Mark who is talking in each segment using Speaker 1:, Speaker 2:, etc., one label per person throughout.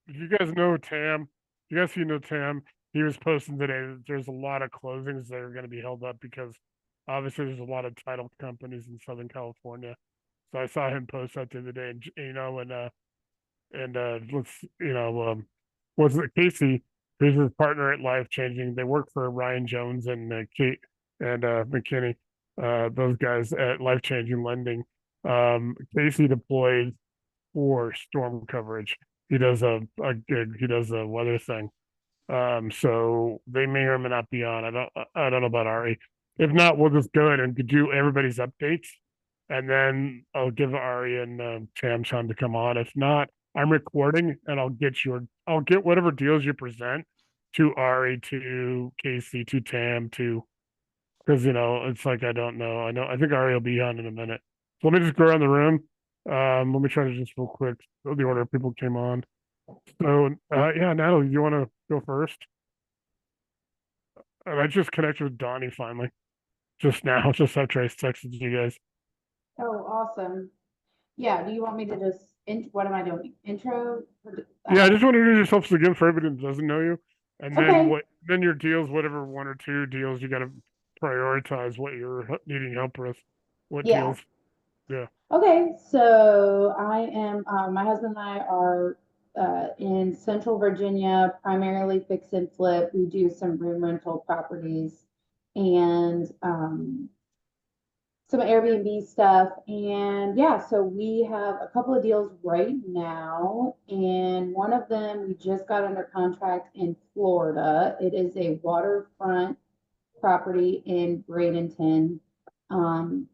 Speaker 1: if you guys know Tam, you guys know Tam, he was posting today that there's a lot of closings that are going to be held up because obviously there's a lot of title companies in Southern California. So I saw him post that the other day, and let's was it Casey, who's his partner at Life Changing? They work for Ryan Jones and Kate and McKinney, those guys at Life Changing Lending. Casey deploys for storm coverage. He does a gig. He does a weather thing. So they may or may not be on. I don't know about Ari. If not, we'll just go ahead and do everybody's updates, and then I'll give Ari and Tam time to come on. If not, I'm recording, and I'll get whatever deals you present to Ari, to Casey, to Tam, to because it's like I don't know. I think Ari will be on in a minute. So let me just go around the room. Let me try to just real quick the order of people came on. So yeah, Natalie, you want to go first? And I just connected with Donnie finally, just now, just after I texted you guys.
Speaker 2: Oh, awesome. Yeah, do you want me to just, what am I doing? Intro?
Speaker 1: Yeah, I just want to introduce yourself again for everybody that doesn't know you, and then
Speaker 2: Okay,
Speaker 1: then your deals, whatever one or two deals you got to prioritize what you're needing help with. What
Speaker 2: yeah.
Speaker 1: deals? Yeah.
Speaker 2: Okay, so I am, my husband and I are in Central Virginia, primarily fix and flip. We do some room rental properties and some Airbnb stuff. And yeah, so we have a couple of deals right now. And one of them we just got under contract in Florida. It is a waterfront property in Bradenton. Um,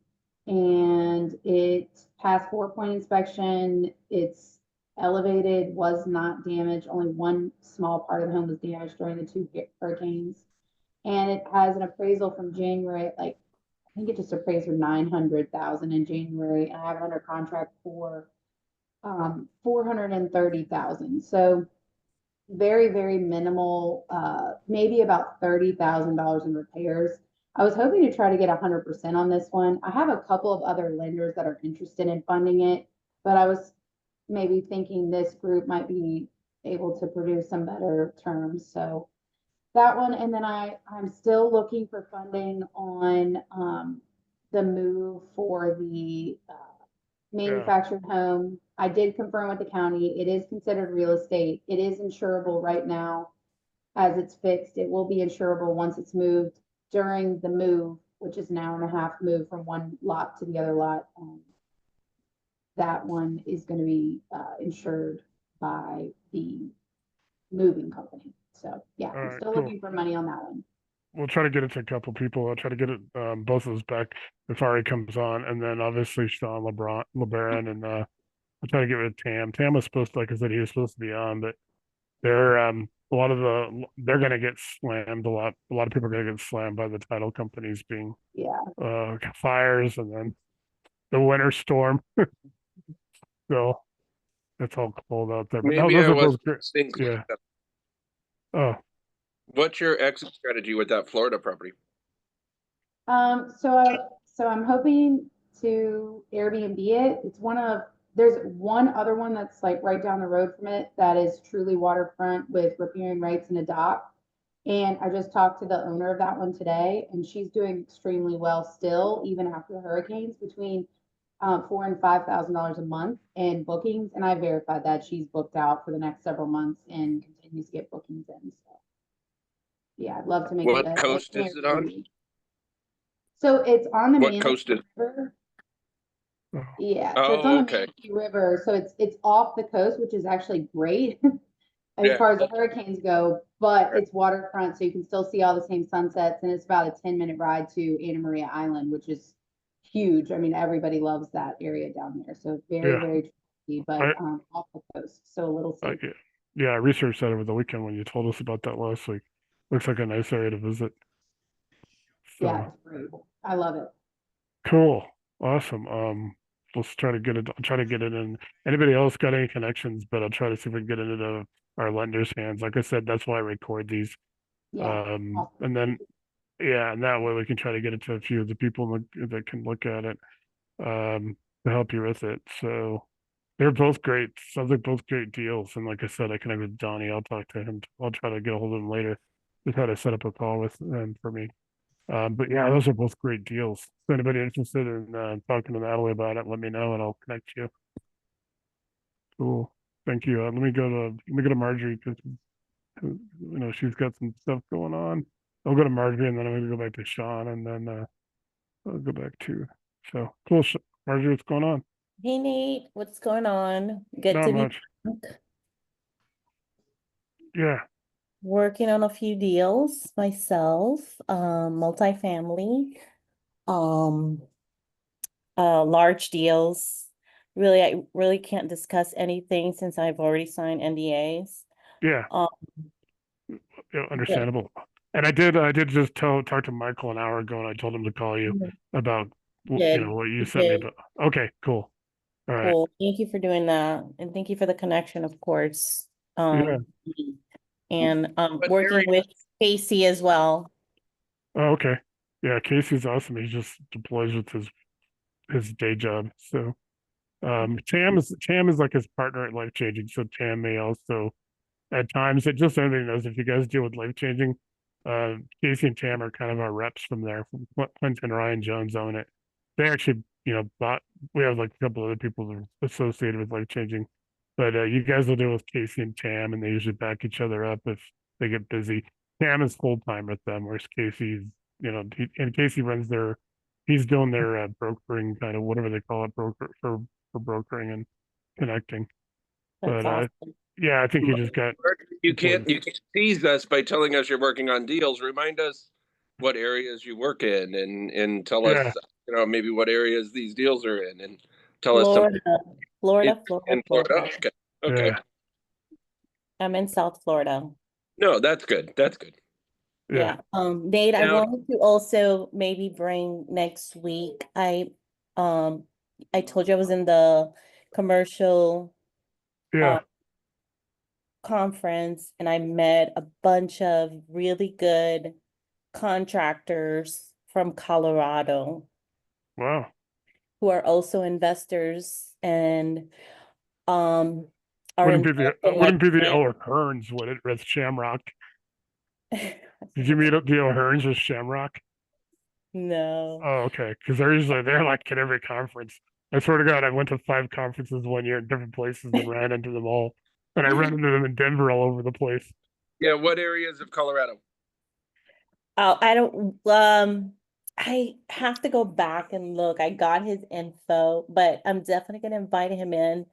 Speaker 2: and it passed 4-point inspection. It's elevated, was not damaged. Only one small part of the home was damaged during the two hurricanes. And it has an appraisal from January, like I think it just appraised for 900,000 in January. And I have it under contract for 430,000. So very, very minimal, maybe about $30,000 in repairs. I was hoping to try to get 100% on this one. I have a couple of other lenders that are interested in funding it, but I was maybe thinking this group might be able to produce some better terms. So that one, and then I'm still looking for funding on the move for the
Speaker 1: Yeah.
Speaker 2: manufactured home. I did confirm with the county, it is considered real estate. It is insurable right now as it's fixed. It will be insurable once it's moved during the move, which is an hour and a half move from one lot to the other lot. That one is going to be insured by the moving company. So yeah,
Speaker 1: All
Speaker 2: I'm
Speaker 1: right.
Speaker 2: still
Speaker 1: Cool.
Speaker 2: looking for money on that one.
Speaker 1: We'll try to get it to a couple people. I'll try to get it both of those back if Ari comes on, and then obviously Sean LeBaron, and I'll try to get with Tam. Tam was supposed to, like I said, he was supposed to be on, but they're a lot of they're gonna get slammed a lot. A lot of people are gonna get slammed by the title companies being
Speaker 2: Yeah.
Speaker 1: fires, and then the winter storm. So it's all cold out there. But no,
Speaker 3: Maybe
Speaker 1: those
Speaker 3: I
Speaker 1: are both
Speaker 3: wasn't
Speaker 1: great.
Speaker 3: listening.
Speaker 1: Yeah. Oh,
Speaker 3: What's your exit strategy with that Florida property?
Speaker 2: So I'm hoping to Airbnb it. There's one other one that's like right down the road from it that is truly waterfront with riparian rights and a dock. And I just talked to the owner of that one today, and she's doing extremely well still, even after the hurricanes, between $4,000 and $5,000 a month in bookings. And I verified that she's booked out for the next several months and continues to get bookings in. So yeah, I'd love to make it
Speaker 3: What
Speaker 2: a
Speaker 3: coast is it on?
Speaker 2: Airbnb. So it's on the
Speaker 3: What coast
Speaker 2: Manatee
Speaker 3: is?
Speaker 2: River.
Speaker 1: oh,
Speaker 2: Yeah, so it's on
Speaker 3: Oh,
Speaker 2: the
Speaker 3: okay.
Speaker 2: Manatee River. So it's off the coast, which is actually great as
Speaker 3: Yeah.
Speaker 2: far as hurricanes go, but it's waterfront, so you can still see all the same sunsets, and it's about a 10-minute ride to Anna Maria Island, which is huge. I mean, everybody loves that area down there. So very,
Speaker 1: yeah.
Speaker 2: very trendy, but
Speaker 1: I,
Speaker 2: off the coast, so a little
Speaker 1: yeah.
Speaker 2: safer.
Speaker 1: Yeah, I researched that over the weekend when you told us about that last week. Looks like a nice area to visit.
Speaker 2: Yeah,
Speaker 1: So
Speaker 2: it's great. I love it.
Speaker 1: cool. Awesome. Let's try to get it. I'll try to get it in. Anybody else got any connections? But I'll try to see if we can get it into our lenders' hands. Like I said, that's why I record these.
Speaker 2: Yeah. Awesome.
Speaker 1: And then yeah, and that way we can try to get it to a few of the people that can look at it. To help you with it. So They're both great. Sounds like both great deals. And like I said, I connected with Donnie. I'll talk to him. I'll try to get a hold of him later to try to set up a call with them for me. But yeah, those are both great deals. If anybody interested in talking to Natalie about it, let me know and I'll connect you. Cool. Thank you. Let me go to Marjorie because she's got some stuff going on. I'll go to Marjorie and then I'm gonna go back to Sean and then I'll go back to cool. Marjorie, what's going on?
Speaker 4: Hey Nate, what's going on? Good
Speaker 1: Not
Speaker 4: to be
Speaker 1: much.
Speaker 4: back.
Speaker 1: Yeah.
Speaker 4: Working on a few deals myself, multifamily, um, large deals. Really, I really can't discuss anything since I've already signed NDAs.
Speaker 1: Yeah.
Speaker 4: Um,
Speaker 1: Yeah, understandable. And I did just talk to Michael an hour ago and I told him to call you about
Speaker 4: Good.
Speaker 1: what you
Speaker 4: You
Speaker 1: sent me
Speaker 4: did.
Speaker 1: about. Okay, cool. All right.
Speaker 4: Cool. Thank you for doing that. And thank you for the connection, of course.
Speaker 1: Yeah.
Speaker 4: And
Speaker 3: What
Speaker 4: working
Speaker 3: area-
Speaker 4: with Casey as well.
Speaker 1: Oh, okay. Yeah, Casey's awesome. He just deploys with his day job. So Tam is like his partner at Life Changing. So Tam may also at times it just so everybody knows if you guys deal with Life Changing, Casey and Tam are kind of our reps from there. From Clinton and Ryan Jones own it. They actually, bought we have like a couple other people that are associated with Life Changing. But you guys will deal with Casey and Tam and they usually back each other up if they get busy. Tam is full time with them, whereas Casey's, and Casey runs he's doing their brokering kind of whatever they call it, for brokering and connecting.
Speaker 4: That's
Speaker 1: But
Speaker 4: awesome.
Speaker 1: yeah, I think he just got
Speaker 3: You can't tease us by telling us you're working on deals. Remind us what areas you work in and tell
Speaker 1: Yeah.
Speaker 3: us, maybe what areas these deals are in and tell us some
Speaker 4: Florida,
Speaker 3: in
Speaker 4: Florida.
Speaker 3: Florida. Okay. Okay.
Speaker 1: Yeah.
Speaker 4: I'm in South Florida.
Speaker 3: No, that's good. That's good.
Speaker 1: Yeah.
Speaker 4: Nate, I
Speaker 3: Now-
Speaker 4: wanted to also maybe bring next week. I told you I was in the commercial
Speaker 1: Yeah.
Speaker 4: conference and I met a bunch of really good contractors from Colorado
Speaker 1: Wow.
Speaker 4: who are also investors and are
Speaker 1: Wouldn't be
Speaker 4: involved in like
Speaker 1: the O'Hearns, would it, with Shamrock? Did you meet up the O'Hearns with Shamrock?
Speaker 4: No.
Speaker 1: Oh, okay. Because they're like at every conference. I swear to God, I went to 5 conferences one year in different places and ran into them all. And I ran into them in Denver all over the place.
Speaker 3: Yeah. What areas of Colorado?
Speaker 4: Oh, I have to go back and look. I got his info, but I'm definitely gonna invite him in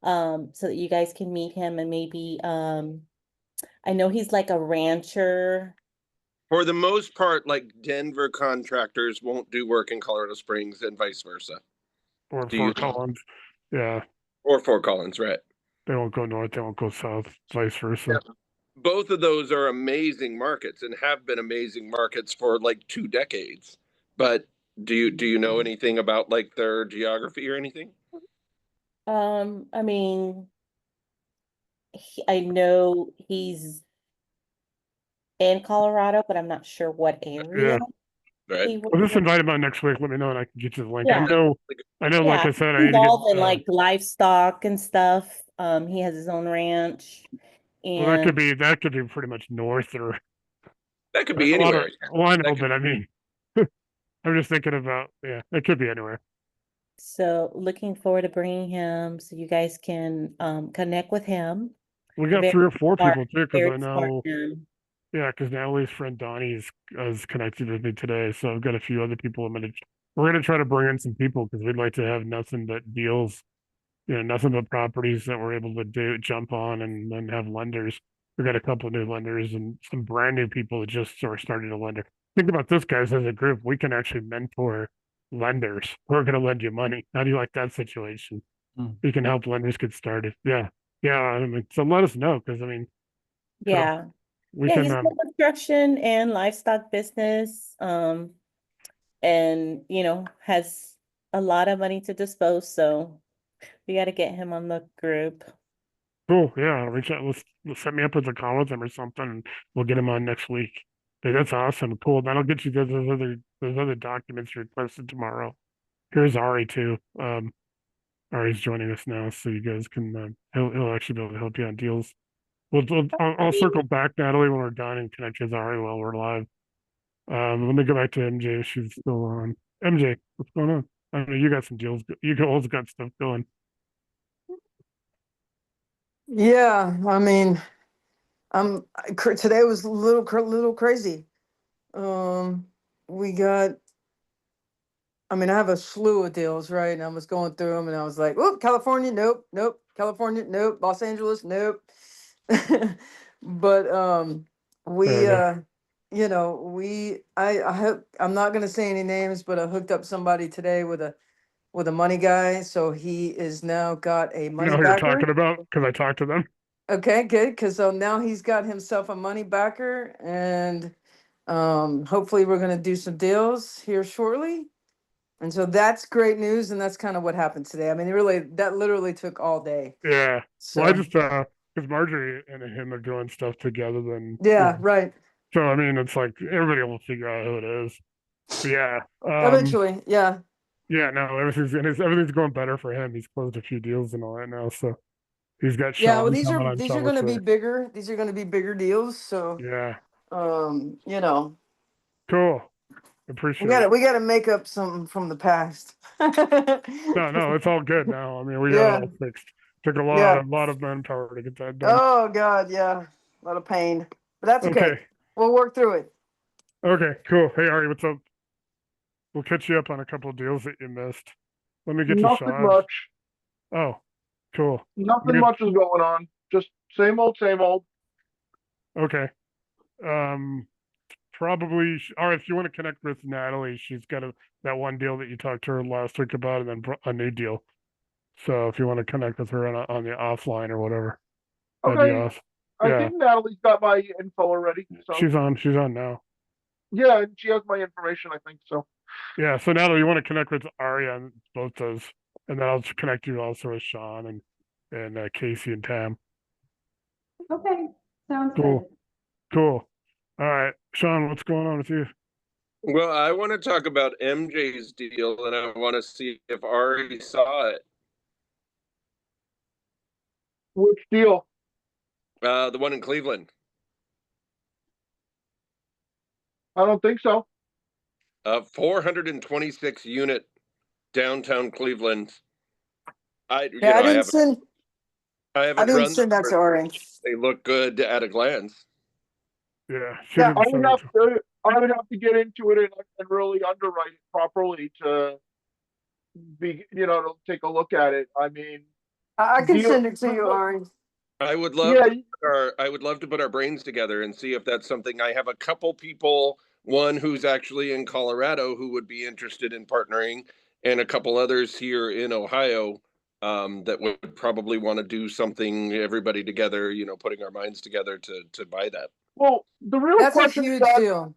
Speaker 4: so that you guys can meet him and maybe I know he's like a rancher.
Speaker 3: For the most part, like Denver contractors won't do work in Colorado Springs and vice versa.
Speaker 1: Or
Speaker 3: Do you-
Speaker 1: Fort Collins. Yeah.
Speaker 3: Or Fort Collins, right?
Speaker 1: They won't go north, they won't go south, vice versa.
Speaker 3: Yeah. Both of those are amazing markets and have been amazing markets for like 2 decades. But do you know anything about like their geography or anything?
Speaker 4: I mean, I know he's in Colorado, but I'm not sure what area
Speaker 3: Right.
Speaker 4: he
Speaker 1: I'll just
Speaker 4: would.
Speaker 1: invite him on next week. Let me know and I can get you the link.
Speaker 4: Yeah.
Speaker 1: I know, like
Speaker 4: Yeah,
Speaker 1: I said, I
Speaker 4: he's
Speaker 1: need to get
Speaker 4: involved in like livestock and stuff. He has his own ranch.
Speaker 1: well, that could
Speaker 4: And
Speaker 1: be pretty much north or
Speaker 3: That could be
Speaker 1: a lot of
Speaker 3: anywhere.
Speaker 1: well, I know,
Speaker 3: That could-
Speaker 1: but I mean I'm just thinking about it could be anywhere.
Speaker 4: so looking forward to bringing him so you guys can connect with him.
Speaker 1: We got
Speaker 4: Very
Speaker 1: 3 or 4
Speaker 4: smart,
Speaker 1: people too, because
Speaker 4: very
Speaker 1: I
Speaker 4: smart
Speaker 1: know
Speaker 4: man.
Speaker 1: because Natalie's friend Donnie is connected with me today. So I've got a few other people we're gonna try to bring in some people because we'd like to have nothing but deals, nothing but properties that we're able to jump on and then have lenders. We got a couple of new lenders and some brand new people that just are starting to lender. Think about this, guys, as a group, we can actually mentor lenders who are going to lend you money. How do you like that situation? We can help lenders get started. Yeah. Yeah. I mean, so let us know because I mean,
Speaker 4: Yeah.
Speaker 1: we
Speaker 4: Yeah,
Speaker 1: can,
Speaker 4: he's in the construction and livestock business. And has a lot of money to dispose, so we got to get him on the group.
Speaker 1: cool. Yeah. Reach out. Let's set me up with a call with him or something. And we'll get him on next week. Hey, that's awesome. Cool. That'll get you those other documents you requested tomorrow. Here's Ari too. Ari's joining us now, so you guys can he'll actually be able to help you on deals. I'll circle back, Natalie, when we're done and connect with Ari while we're live. Let me go back to MJ if she's still on. MJ, what's going on? I know you got some deals. You always got stuff going.
Speaker 5: Yeah, I mean, today was a little crazy. We got, I mean, I have a slew of deals, right? And I was going through them and I was like, oh, California, nope, nope. California, nope. Los Angeles, nope. But we
Speaker 1: Fair enough.
Speaker 5: you know, I hope, I'm not gonna say any names, but I hooked up somebody today with a money guy. So he is now got a
Speaker 1: You
Speaker 5: money
Speaker 1: know who you're
Speaker 5: backer.
Speaker 1: talking about? Because I talked to them.
Speaker 5: Okay, good. Because so now he's got himself a money backer, and hopefully we're gonna do some deals here shortly. And so that's great news, and that's kind of what happened today. I mean, that literally took all day.
Speaker 1: Yeah.
Speaker 5: So
Speaker 1: Well, I just because Marjorie and him are doing stuff together, then
Speaker 5: yeah, right.
Speaker 1: So I mean, it's like everybody will figure out who it is. But yeah.
Speaker 5: Eventually, yeah.
Speaker 1: Yeah. No, everything's going better for him. He's closed a few deals and all that now, so he's got
Speaker 5: Yeah, well,
Speaker 1: Sean coming on
Speaker 5: these are
Speaker 1: summer
Speaker 5: going to be
Speaker 1: tour.
Speaker 5: bigger. These are going to be bigger deals. So,
Speaker 1: Yeah.
Speaker 5: you know,
Speaker 1: Cool. Appreciate it.
Speaker 5: we got to make up something from the past.
Speaker 1: No, it's all good now. I mean, we got it
Speaker 5: Yeah,
Speaker 1: all fixed. Took a
Speaker 5: yeah.
Speaker 1: lot of manpower to get that done.
Speaker 5: Oh God, yeah, a lot of pain, but that's okay.
Speaker 1: Okay.
Speaker 5: We'll work through it.
Speaker 1: Okay. Cool. Hey, Ari, what's up? We'll catch you up on a couple of deals that you missed. Let me get to
Speaker 6: Nothing
Speaker 1: Sean.
Speaker 6: much.
Speaker 1: Oh, cool.
Speaker 6: Nothing much is going on. Just same old, same old.
Speaker 1: Okay. Probably. All right. If you want to connect with Natalie, she's got that one deal that you talked to her last week about, and then a new deal. So if you want to connect with her on the offline or whatever, that'd be
Speaker 6: Okay.
Speaker 1: awesome.
Speaker 6: I
Speaker 1: Yeah,
Speaker 6: think Natalie's got my info already. So
Speaker 1: she's on. She's on now.
Speaker 6: yeah, and she has my information, I think. So
Speaker 1: Yeah. So Natalie, you want to connect with Ari on both those, and then I'll connect you also with Sean and Casey and Tam.
Speaker 2: Okay, sounds
Speaker 1: Cool.
Speaker 2: good.
Speaker 1: Cool. All right, Sean, what's going on with you?
Speaker 3: Well, I want to talk about MJ's deal, and I want to see if Ari saw it.
Speaker 6: which deal?
Speaker 3: The one in Cleveland.
Speaker 6: I don't think so.
Speaker 3: 426 unit downtown Cleveland. I
Speaker 5: Yeah,
Speaker 3: I haven't
Speaker 5: I didn't
Speaker 3: run
Speaker 5: send that to Ari.
Speaker 3: They look good at a glance.
Speaker 1: Yeah, she
Speaker 5: Yeah,
Speaker 1: didn't
Speaker 6: I
Speaker 1: send
Speaker 6: would
Speaker 1: it.
Speaker 6: have to. I would have to get into it and really underwrite it properly to to take a look at it. I mean,
Speaker 5: I can
Speaker 6: deal.
Speaker 5: send it to you, Ari.
Speaker 3: I would love
Speaker 6: Yeah,
Speaker 3: I would love to put our brains together and see if that's something. I have a couple people, one who's actually in Colorado who would be interested in partnering, and a couple others here in Ohio that would probably want to do something, everybody together, putting our minds together to buy that.
Speaker 6: well, the real
Speaker 5: That's a
Speaker 6: question is
Speaker 5: huge
Speaker 6: that
Speaker 5: deal.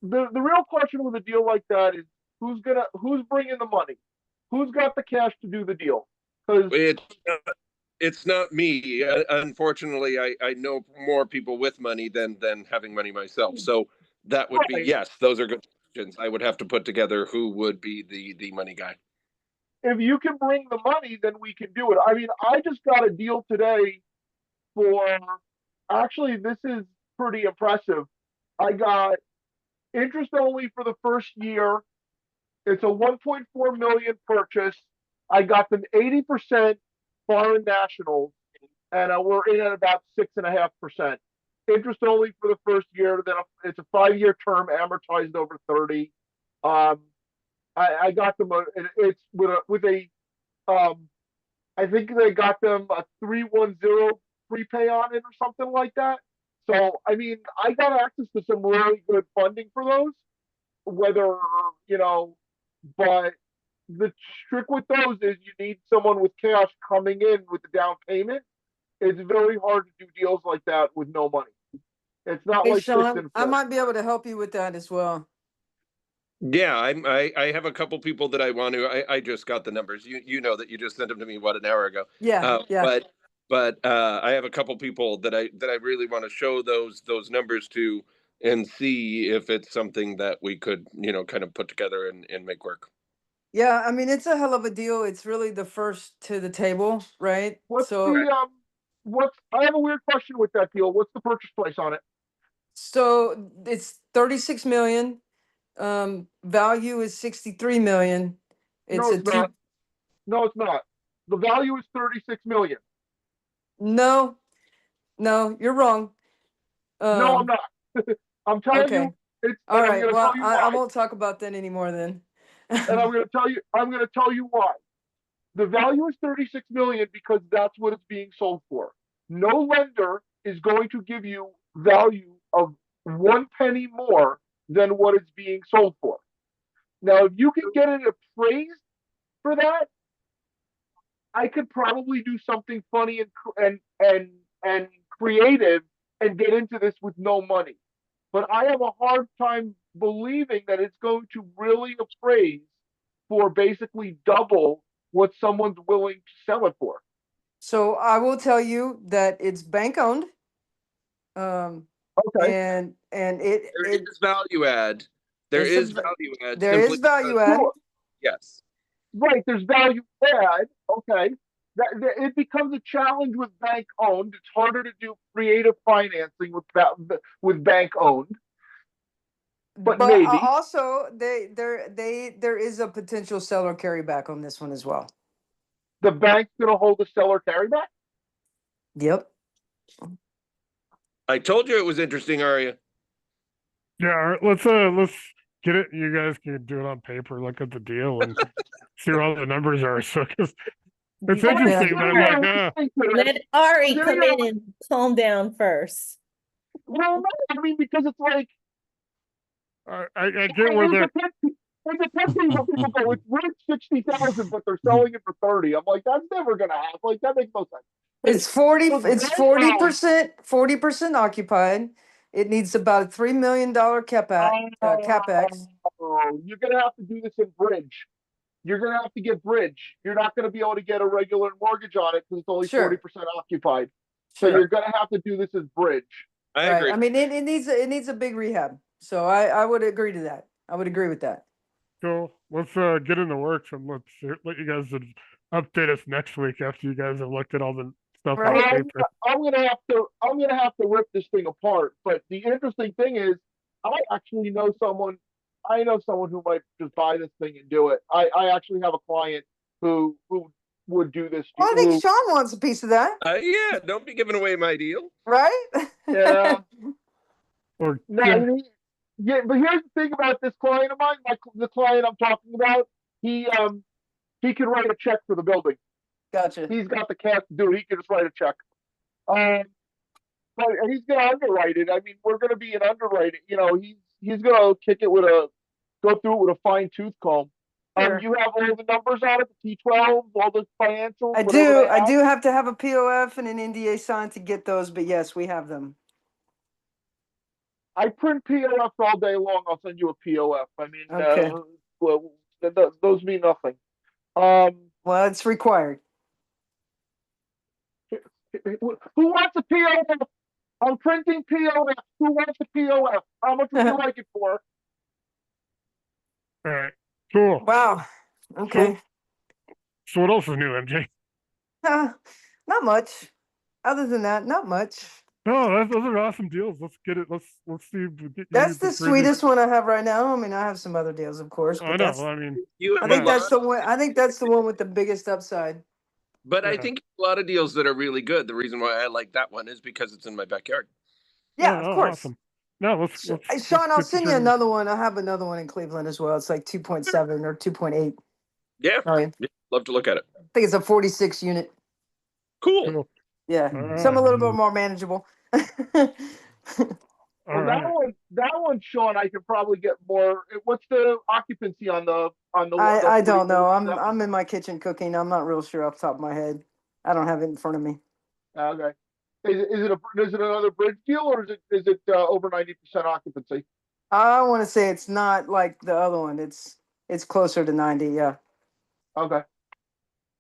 Speaker 6: the real question with a deal like that is who's bringing the money? Who's got the cash to do the deal? Because
Speaker 3: It's not me. Unfortunately, I know more people with money than having money myself. So that would be,
Speaker 6: right,
Speaker 3: yes, those are good questions. I would have to put together who would be the money guy.
Speaker 6: if you can bring the money, then we can do it. I mean, I just got a deal today for actually, this is pretty impressive. I got interest only for the first year. It's a 1.4 million purchase. I got them 80% foreign nationals, and we're in at about 6.5%. Interest only for the first year. Then it's a 5-year term, amortized over 30. I got them. It's with a I think they got them a 310 prepay on it or something like that. So I mean, I got access to some really good funding for those. Whether but the trick with those is you need someone with cash coming in with the down payment. It's very hard to do deals like that with no money. It's not
Speaker 5: Hey,
Speaker 6: like fix
Speaker 5: Sean,
Speaker 6: and
Speaker 5: I
Speaker 6: flip.
Speaker 5: might be able to help you with that as well.
Speaker 3: Yeah, I have a couple people that I want to. I just got the numbers. You know that you just sent them to me an hour ago.
Speaker 5: Yeah, yeah.
Speaker 3: But I have a couple people that I really want to show those numbers to and see if it's something that we could kind of put together and make work.
Speaker 5: Yeah, I mean, it's a hell of a deal. It's really the first to the table, right?
Speaker 6: What's
Speaker 5: So,
Speaker 6: I have a weird question with that deal. What's the purchase price on it?
Speaker 5: so it's 36 million. Value is 63 million. It's
Speaker 6: No,
Speaker 5: a
Speaker 6: it's not.
Speaker 5: two,
Speaker 6: No, it's not. The value is 36 million.
Speaker 5: no, no, you're wrong.
Speaker 6: No, I'm
Speaker 5: Um,
Speaker 6: not. I'm telling
Speaker 5: okay.
Speaker 6: you, it's,
Speaker 5: All
Speaker 6: and I'm
Speaker 5: right.
Speaker 6: gonna
Speaker 5: Well,
Speaker 6: tell you
Speaker 5: I
Speaker 6: why.
Speaker 5: won't talk about that anymore then.
Speaker 6: And I'm gonna tell you why. The value is 36 million because that's what it's being sold for. No lender is going to give you value of 1 penny more than what it's being sold for. Now, if you can get it appraised for that, I could probably do something funny and creative and get into this with no money. But I have a hard time believing that it's going to really appraise for basically double what someone's willing to sell it for.
Speaker 5: So I will tell you that it's bank owned. Um,
Speaker 6: Okay.
Speaker 5: and
Speaker 3: There
Speaker 5: it
Speaker 3: is value add. There
Speaker 5: it's a
Speaker 3: is
Speaker 5: v-
Speaker 3: value add
Speaker 5: there is
Speaker 3: simply
Speaker 5: value
Speaker 3: because,
Speaker 5: add.
Speaker 6: Sure.
Speaker 3: yes.
Speaker 6: Right, there's value add. Okay. It becomes a challenge with bank owned. It's harder to do creative financing with bank owned. But
Speaker 5: But
Speaker 6: maybe
Speaker 5: also there is a potential seller carryback on this one as well.
Speaker 6: the bank's going to hold the seller carryback.
Speaker 5: Yep.
Speaker 3: I told you it was interesting, Aria.
Speaker 1: Yeah, all right, let's get it. You guys can do it on paper, look at the deal, and see what all the numbers are. So, 'cause it's
Speaker 4: You-
Speaker 1: interesting, but I'm like,
Speaker 4: Let Ari
Speaker 6: Yeah,
Speaker 4: come
Speaker 6: yeah.
Speaker 4: in and calm down first.
Speaker 6: Well, no, I mean, because it's like,
Speaker 1: I get where they're.
Speaker 6: there's a pet peeve when people go, it's worth 60,000, but they're selling it for 30. I'm like, that's never going to happen. Like, that makes no sense.
Speaker 5: It's 40,
Speaker 6: Look,
Speaker 5: it's
Speaker 6: bank owned-
Speaker 5: 40% occupied. It needs about a $3 million capex.
Speaker 6: Oh, you're going to have to do this in bridge. You're going to have to get bridge. You're not going to be able to get a regular mortgage on it because it's only
Speaker 5: Sure.
Speaker 6: 40% occupied. So
Speaker 5: Sure.
Speaker 6: you're going to have to do this as bridge.
Speaker 3: I
Speaker 5: Right.
Speaker 3: agree.
Speaker 5: I mean, it needs a big rehab. So I would agree to that. I would agree with that.
Speaker 1: So let's get in the works and let you guys update us next week after you guys have looked at all the stuff on
Speaker 5: Right.
Speaker 1: paper.
Speaker 6: I'm gonna have to rip this thing apart. But the interesting thing is, I actually know someone. I know someone who might just buy this thing and do it. I actually have a client who would do this.
Speaker 5: Well, I think
Speaker 6: who-
Speaker 5: Sean wants a piece of that,
Speaker 3: Yeah, don't be giving away my deal.
Speaker 5: right?
Speaker 6: yeah.
Speaker 1: Or
Speaker 6: No,
Speaker 1: yeah,
Speaker 6: I mean, yeah, but here's the thing about this client of mine. The client I'm talking about, he can write a check for the building.
Speaker 5: Gotcha.
Speaker 6: He's got the cash to do it. He can just write a check. But he's going to underwrite it. I mean, we're going to be an underwriting. You know, he's going to go through it with a fine tooth comb.
Speaker 5: Sure.
Speaker 6: You have all the numbers on it, the T12, all the financials.
Speaker 5: I
Speaker 6: whatever
Speaker 5: do.
Speaker 6: they
Speaker 5: I
Speaker 6: have.
Speaker 5: do have to have a POF and an NDA signed to get those, but yes, we have them.
Speaker 6: I print POFs all day long. I'll send you a POF. I mean,
Speaker 5: Okay.
Speaker 6: well, those mean nothing.
Speaker 5: Well, it's required.
Speaker 6: Who wants a POF? I'm printing POF. Who wants a POF? How much would you like it for?
Speaker 1: all right, cool.
Speaker 5: Wow. Okay.
Speaker 1: So what else is new, MJ?
Speaker 5: Not much. Other than that, not much.
Speaker 1: No, those are awesome deals. Let's get it. Let's see. If we get you
Speaker 5: That's the
Speaker 1: previous-
Speaker 5: sweetest one I have right now. I mean, I have some other deals, of course,
Speaker 1: I
Speaker 5: but
Speaker 1: know.
Speaker 5: that's.
Speaker 1: I mean,
Speaker 3: You
Speaker 5: I
Speaker 3: have
Speaker 5: think
Speaker 3: a
Speaker 5: that's
Speaker 3: lot,
Speaker 5: the one. I think that's the one with the biggest upside.
Speaker 3: but I
Speaker 1: Yeah.
Speaker 3: think a lot of deals that are really good. The reason why I like that one is because it's in my backyard.
Speaker 5: Yeah,
Speaker 1: oh,
Speaker 5: of course.
Speaker 1: Awesome. No, let's.
Speaker 5: Hey,
Speaker 1: let's
Speaker 5: Sean, I'll
Speaker 1: get
Speaker 5: send you
Speaker 1: previous-
Speaker 5: another one. I have another one in Cleveland as well. It's like 2.7 or 2.8
Speaker 3: Yeah,
Speaker 5: million.
Speaker 3: love to look at it.
Speaker 5: I think it's a 46 unit.
Speaker 3: Cool.
Speaker 1: Cool.
Speaker 5: Yeah,
Speaker 1: All
Speaker 5: some a
Speaker 1: right.
Speaker 5: little bit more manageable.
Speaker 1: All
Speaker 6: Well,
Speaker 1: right.
Speaker 6: that one, Sean, I could probably get more. What's the occupancy on the
Speaker 5: I don't know.
Speaker 6: 47?
Speaker 5: I'm in my kitchen cooking. I'm not real sure off the top of my head. I don't have it in front of me.
Speaker 6: Okay. Is it another bridge deal or is it over 90% occupancy?
Speaker 5: I want to say it's not like the other one. It's closer to 90. Yeah.
Speaker 6: Okay.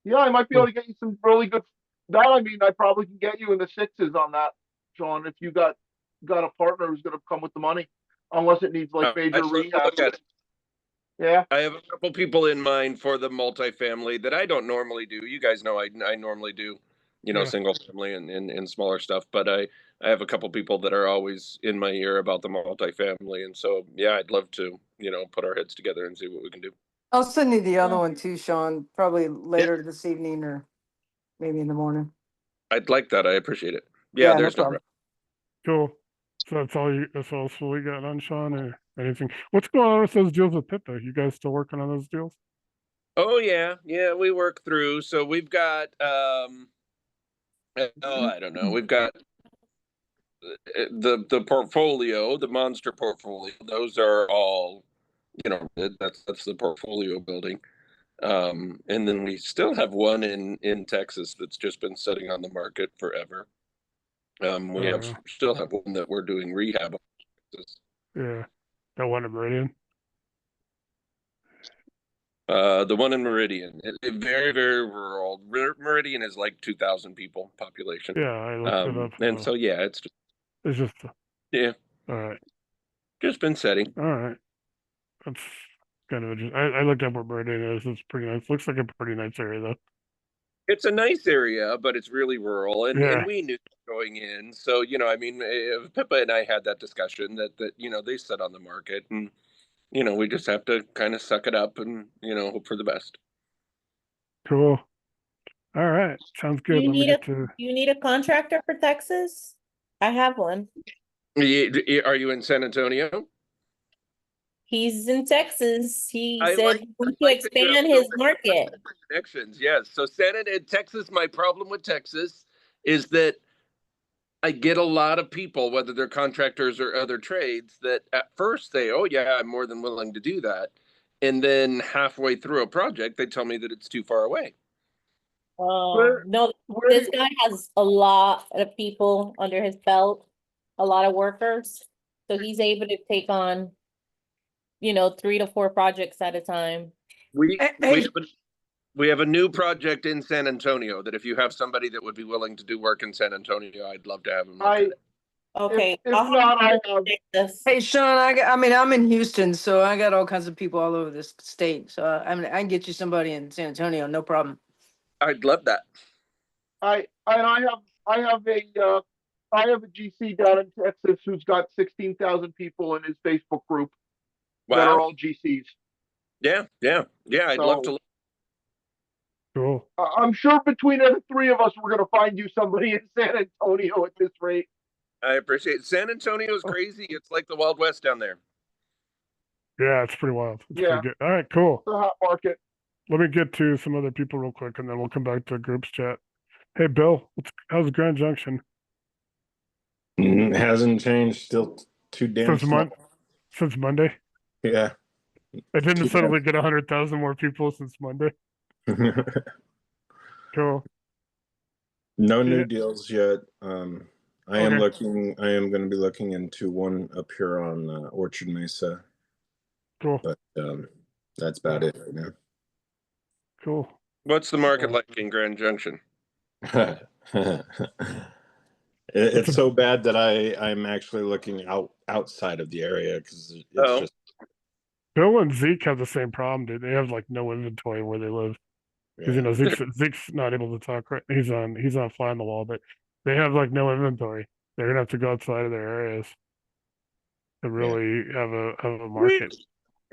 Speaker 6: Yeah, I might be able to get you some really good. That I mean, I probably can get you in the sixes on that, Sean. If you got a partner who's going to come with the money, unless it needs like
Speaker 3: I'd
Speaker 6: major
Speaker 3: love to
Speaker 6: rehab.
Speaker 3: look at it.
Speaker 6: Yeah,
Speaker 3: I have a couple people in mind for the multifamily that I don't normally do. You guys know I normally do,
Speaker 1: Yeah.
Speaker 3: single family and smaller stuff, but I have a couple people that are always in my ear about the multifamily. And so, yeah, I'd love to, put our heads together and see what we can do.
Speaker 5: I'll send you the other
Speaker 2: Yeah.
Speaker 5: one too, Sean, probably later this evening or maybe in the morning.
Speaker 3: I'd like that. I appreciate it. Yeah,
Speaker 5: Yeah, no
Speaker 3: there's no
Speaker 5: problem.
Speaker 1: Cool. So that's all we got on Sean or anything. What's going on with those deals with Pippa? You guys still working on those deals?
Speaker 3: Oh yeah, yeah, we work through. So we've got I don't know. We've got the portfolio, the monster portfolio. Those are all, that's the portfolio building. And then we still have one in Texas that's just been sitting on the market forever. We have
Speaker 1: Uh,
Speaker 3: still have one that we're doing rehab on.
Speaker 1: yeah. That one in Meridian.
Speaker 3: The one in Meridian, very, very rural. Meridian is like 2,000 people population.
Speaker 1: Yeah, I looked it up.
Speaker 3: And so, yeah, it's just,
Speaker 1: It's just
Speaker 3: yeah,
Speaker 1: all right.
Speaker 3: just been setting.
Speaker 1: All right. That's kind of interesting. I looked up where Meridian is. It's pretty nice. Looks like a pretty nice area though.
Speaker 3: It's a nice area, but it's really rural, and
Speaker 1: Yeah.
Speaker 3: we knew going in. So, I mean, Pippa and I had that discussion that they sit on the market, and we just have to kind of suck it up and hope for the best.
Speaker 1: Cool. All right. Sounds good.
Speaker 4: You
Speaker 1: Let me
Speaker 4: need
Speaker 1: get to
Speaker 4: you need a contractor for Texas? I have one.
Speaker 3: Are you in San Antonio?
Speaker 4: He's in Texas. He
Speaker 3: I
Speaker 4: said
Speaker 3: like-
Speaker 4: he wants
Speaker 3: I
Speaker 4: to
Speaker 3: like that you have
Speaker 4: expand
Speaker 3: so
Speaker 4: his
Speaker 3: many
Speaker 4: market.
Speaker 3: connections. Yes. So Texas, my problem with Texas is that I get a lot of people, whether they're contractors or other trades, that at first say, "Oh yeah, I'm more than willing to do that," and then halfway through a project, they tell me that it's too far away.
Speaker 6: Where-
Speaker 4: No,
Speaker 6: where
Speaker 4: this
Speaker 6: do-
Speaker 4: guy has a lot of people under his belt, a lot of workers. So he's able to take on, 3 to 4 projects at a time.
Speaker 3: We
Speaker 5: Hey,
Speaker 3: we
Speaker 5: hey.
Speaker 3: have a, we have a new project in San Antonio that if you have somebody that would be willing to do work in San Antonio, I'd love to have them look at
Speaker 6: I,
Speaker 3: it.
Speaker 4: Okay.
Speaker 6: if
Speaker 4: I'll have
Speaker 6: not, I
Speaker 4: him
Speaker 6: have,
Speaker 4: check this.
Speaker 5: Hey, Sean, I mean, I'm in Houston, so I got all kinds of people all over this state. So I mean, I can get you somebody in San Antonio, no problem.
Speaker 3: I'd love that.
Speaker 6: I have a GC down in Texas who's got 16,000 people in his Facebook group that are
Speaker 3: Wow.
Speaker 6: all GCs.
Speaker 3: Yeah. I'd love to.
Speaker 6: So
Speaker 1: cool.
Speaker 6: I'm sure between the three of us, we're going to find you somebody in San Antonio at this rate.
Speaker 3: I appreciate it. San Antonio is crazy. It's like the Wild West down there.
Speaker 1: Yeah, it's pretty wild. It's
Speaker 6: Yeah.
Speaker 1: pretty good. All right, cool.
Speaker 6: The hot market.
Speaker 1: Let me get to some other people real quick and then we'll come back to groups chat. Hey Bill, how's Grand Junction?
Speaker 7: Hasn't changed. Still too damn
Speaker 1: Since
Speaker 7: small.
Speaker 1: since Monday?
Speaker 7: Yeah.
Speaker 1: I didn't
Speaker 7: Too
Speaker 1: suddenly get 100,000 more people since Monday. Cool.
Speaker 7: No new
Speaker 1: Yeah.
Speaker 7: deals yet. I am
Speaker 1: Okay.
Speaker 7: I am going to be looking into one up here on Orchard Mesa,
Speaker 1: Cool.
Speaker 7: but that's about it right now.
Speaker 1: Cool.
Speaker 3: What's the market like in Grand Junction?
Speaker 7: It's so bad that I'm actually looking outside of the area because it's
Speaker 3: Oh.
Speaker 7: just
Speaker 1: Bill and Zeke have the same problem, dude. They have like no inventory where they live. Because
Speaker 7: yeah.
Speaker 1: Zeke's not able to talk right. He's on fly on the wall, but they have like no inventory. They're gonna have to go outside of their areas to really have a market.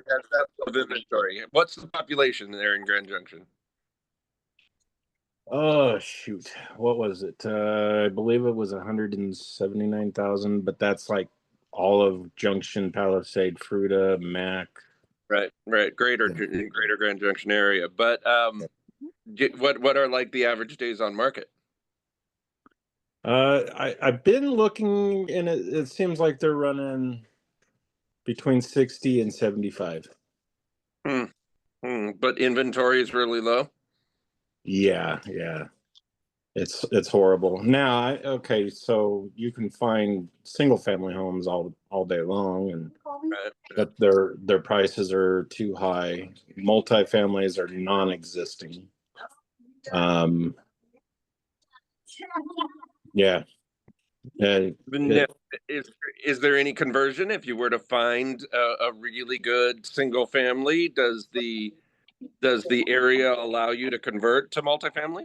Speaker 3: That's of inventory. What's the population there in Grand Junction?
Speaker 7: Oh shoot, what was it? I believe it was 179,000, but that's like all of Junction, Palisade, Fruita, Mac.
Speaker 3: Right. Greater Grand Junction area. But what are like the average days on market?
Speaker 7: I've been looking, and it seems like they're running between 60 and 75.
Speaker 3: But inventory is really low.
Speaker 7: Yeah. It's horrible. Now, okay, so you can find single family homes all day long, and
Speaker 3: Right.
Speaker 7: but their prices are too high. Multifamilies are non-existing. Yeah. And
Speaker 3: Now, is there any conversion if you were to find a really good single family? Does the area allow you to convert to multifamily?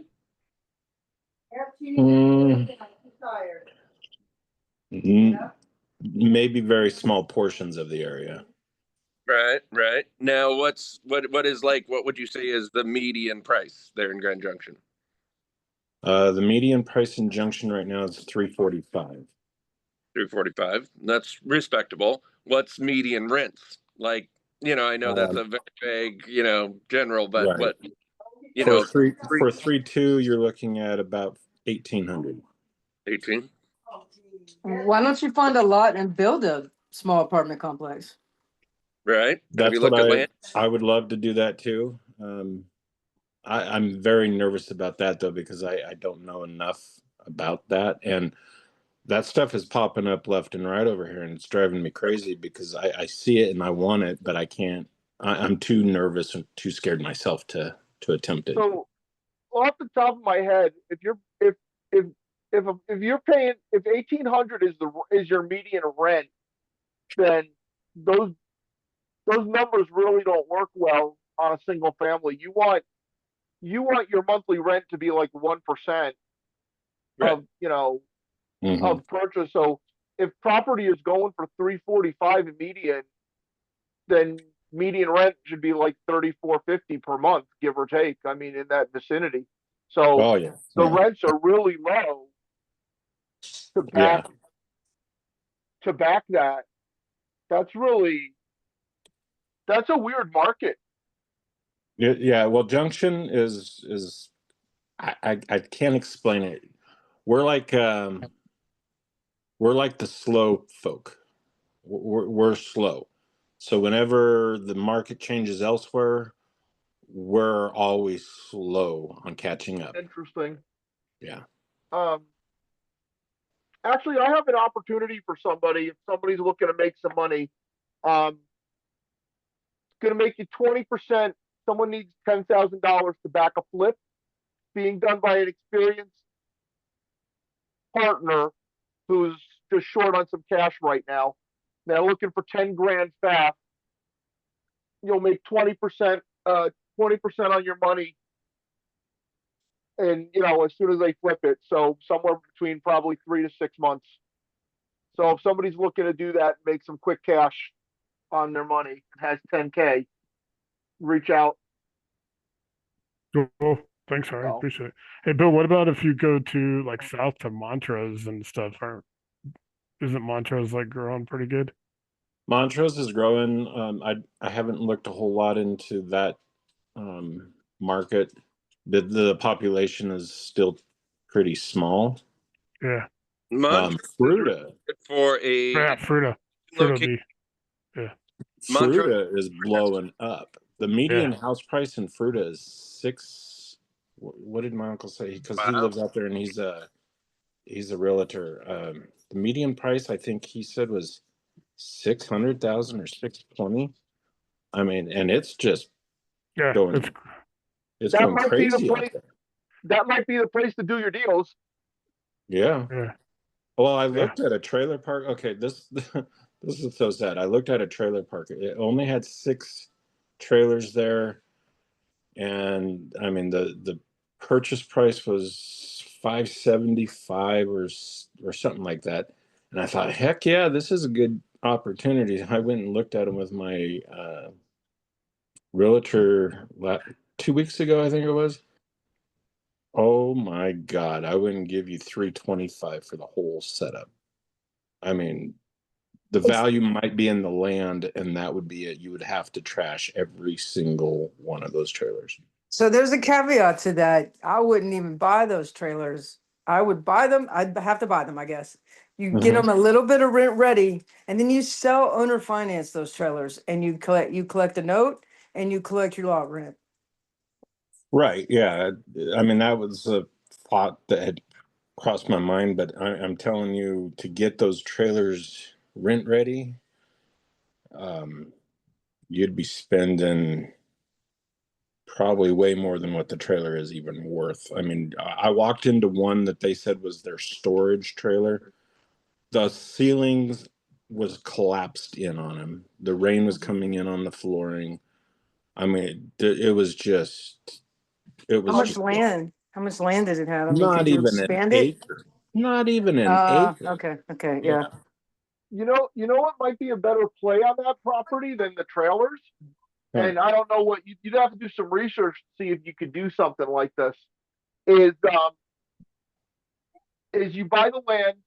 Speaker 7: Maybe very small portions of the area.
Speaker 3: Right, right. Now, what is like? What would you say is the median price there in Grand Junction?
Speaker 7: The median price in Junction right now is 345.
Speaker 3: 345. That's respectable. What's median rents? Like, I know that's a very vague, general, but
Speaker 7: Right.
Speaker 3: what,
Speaker 7: For for 3.2, you're looking at about 1,800.
Speaker 3: 18?
Speaker 5: Why don't you find a lot and build a small apartment complex?
Speaker 3: Right. Have
Speaker 7: That's
Speaker 3: you
Speaker 7: what
Speaker 3: looked at land?
Speaker 7: I would love to do that too. I'm very nervous about that though, because I don't know enough about that. And that stuff is popping up left and right over here, and it's driving me crazy because I see it and I want it, but I can't. I'm too nervous and too scared myself to attempt it.
Speaker 6: So off the top of my head, if you're paying, if 1,800 is your median rent, then those numbers really don't work well on a single family. You want your monthly rent to be like 1% of
Speaker 7: Mhm.
Speaker 6: of purchase. So if property is going for 345 in median, then median rent should be like 34.50 per month, give or take. I mean, in that vicinity. So
Speaker 7: Oh yeah.
Speaker 6: the
Speaker 7: Yeah.
Speaker 6: rents are really low to
Speaker 7: Yeah.
Speaker 6: back that. That's a weird market.
Speaker 7: Yeah, well, Junction is I can't explain it. We're like the slow folk. We're slow. So whenever the market changes elsewhere, we're always slow on catching up.
Speaker 6: Interesting.
Speaker 7: Yeah.
Speaker 6: Actually, I have an opportunity for somebody. If somebody's looking to make some money, it's going to make you 20%. Someone needs $10,000 to back a flip, being done by an experienced partner who's just short on some cash right now. They're looking for 10 grand fast. You'll make 20%, 20% on your money. And, as soon as they flip it. So somewhere between probably 3 to 6 months. So if somebody's looking to do that, make some quick cash on their money, has 10K, reach out.
Speaker 1: Cool. Thanks, Harry.
Speaker 6: So-
Speaker 1: Appreciate it. Hey, Bill, what about if you go to like south to Montrose and stuff? Isn't Montrose like growing pretty good?
Speaker 7: Montrose is growing. I haven't looked a whole lot into that market. The population is still pretty small.
Speaker 1: Yeah.
Speaker 3: Montrose
Speaker 7: Fruta.
Speaker 3: for
Speaker 1: Yeah,
Speaker 3: a
Speaker 1: Fruta.
Speaker 3: location. Montrose-
Speaker 7: Fruta is blowing up. The median house price in Fruta is 6. What did my uncle say? Because he
Speaker 3: Wow.
Speaker 7: lives out there and he's a realtor. The median price I think he said was 600,000 or 620. I mean, and it's just
Speaker 1: Yeah.
Speaker 7: going.
Speaker 1: It's
Speaker 7: It's
Speaker 6: That
Speaker 7: going
Speaker 6: might be the
Speaker 7: crazy out
Speaker 6: place.
Speaker 7: there.
Speaker 6: That might be the place to do your deals.
Speaker 7: Yeah.
Speaker 1: yeah.
Speaker 7: Well, I looked at a trailer park. Okay, this this is so sad. I looked at a trailer park. It only had 6 trailers there, and I mean the purchase price was 575 or something like that. And I thought, heck yeah, this is a good opportunity. I went and looked at them with my realtor 2 weeks ago, I think it was. Oh my God, I wouldn't give you 325 for the whole setup. I mean, the value might be in the land, and that would be it. You would have to trash every single one of those trailers.
Speaker 5: So there's a caveat to that. I wouldn't even buy those trailers. I would buy them. I'd have to buy them, I guess. You get them a little bit of rent ready, and then you sell owner finance those trailers, and you collect a note, and you collect your lot rent.
Speaker 7: Right. Yeah. I mean, that was a thought that had crossed my mind, but I'm telling you, to get those trailers rent ready, you'd be spending probably way more than what the trailer is even worth. I mean, I walked into one that they said was their storage trailer. the ceilings was collapsed in on him. The rain was coming in on the flooring. I mean, it was just, it
Speaker 5: How
Speaker 7: was
Speaker 5: much
Speaker 7: just
Speaker 5: land? How much land does it have? I mean,
Speaker 7: not
Speaker 5: could you
Speaker 7: even an
Speaker 5: expand it?
Speaker 7: acre. Not even an acre.
Speaker 5: Okay, yeah.
Speaker 6: You know what might be a better play on that property than the trailers?
Speaker 7: Huh.
Speaker 6: And I don't know what you'd have to do some research to see if you could do something like this. Is you buy the land,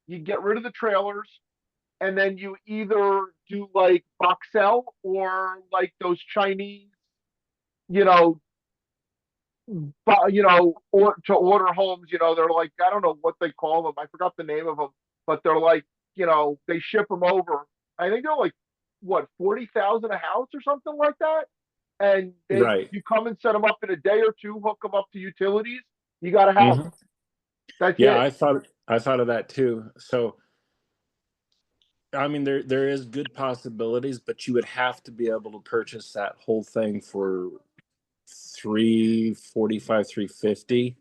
Speaker 6: you get rid of the trailers, and then you either do like Boxell or like those Chinese, you know, or to order homes. They're like, I don't know what they call them. I forgot the name of them, but they're like, they ship them over. I think they're like what 40,000 a house or something like that. And
Speaker 7: Right.
Speaker 6: you come and set them up in a day or two, hook them up to utilities. You got a house.
Speaker 7: Mhm.
Speaker 6: That's
Speaker 7: Yeah,
Speaker 6: it.
Speaker 7: I thought of that too. So I mean, there is good possibilities, but you would have to be able to purchase that whole thing for 345, 350.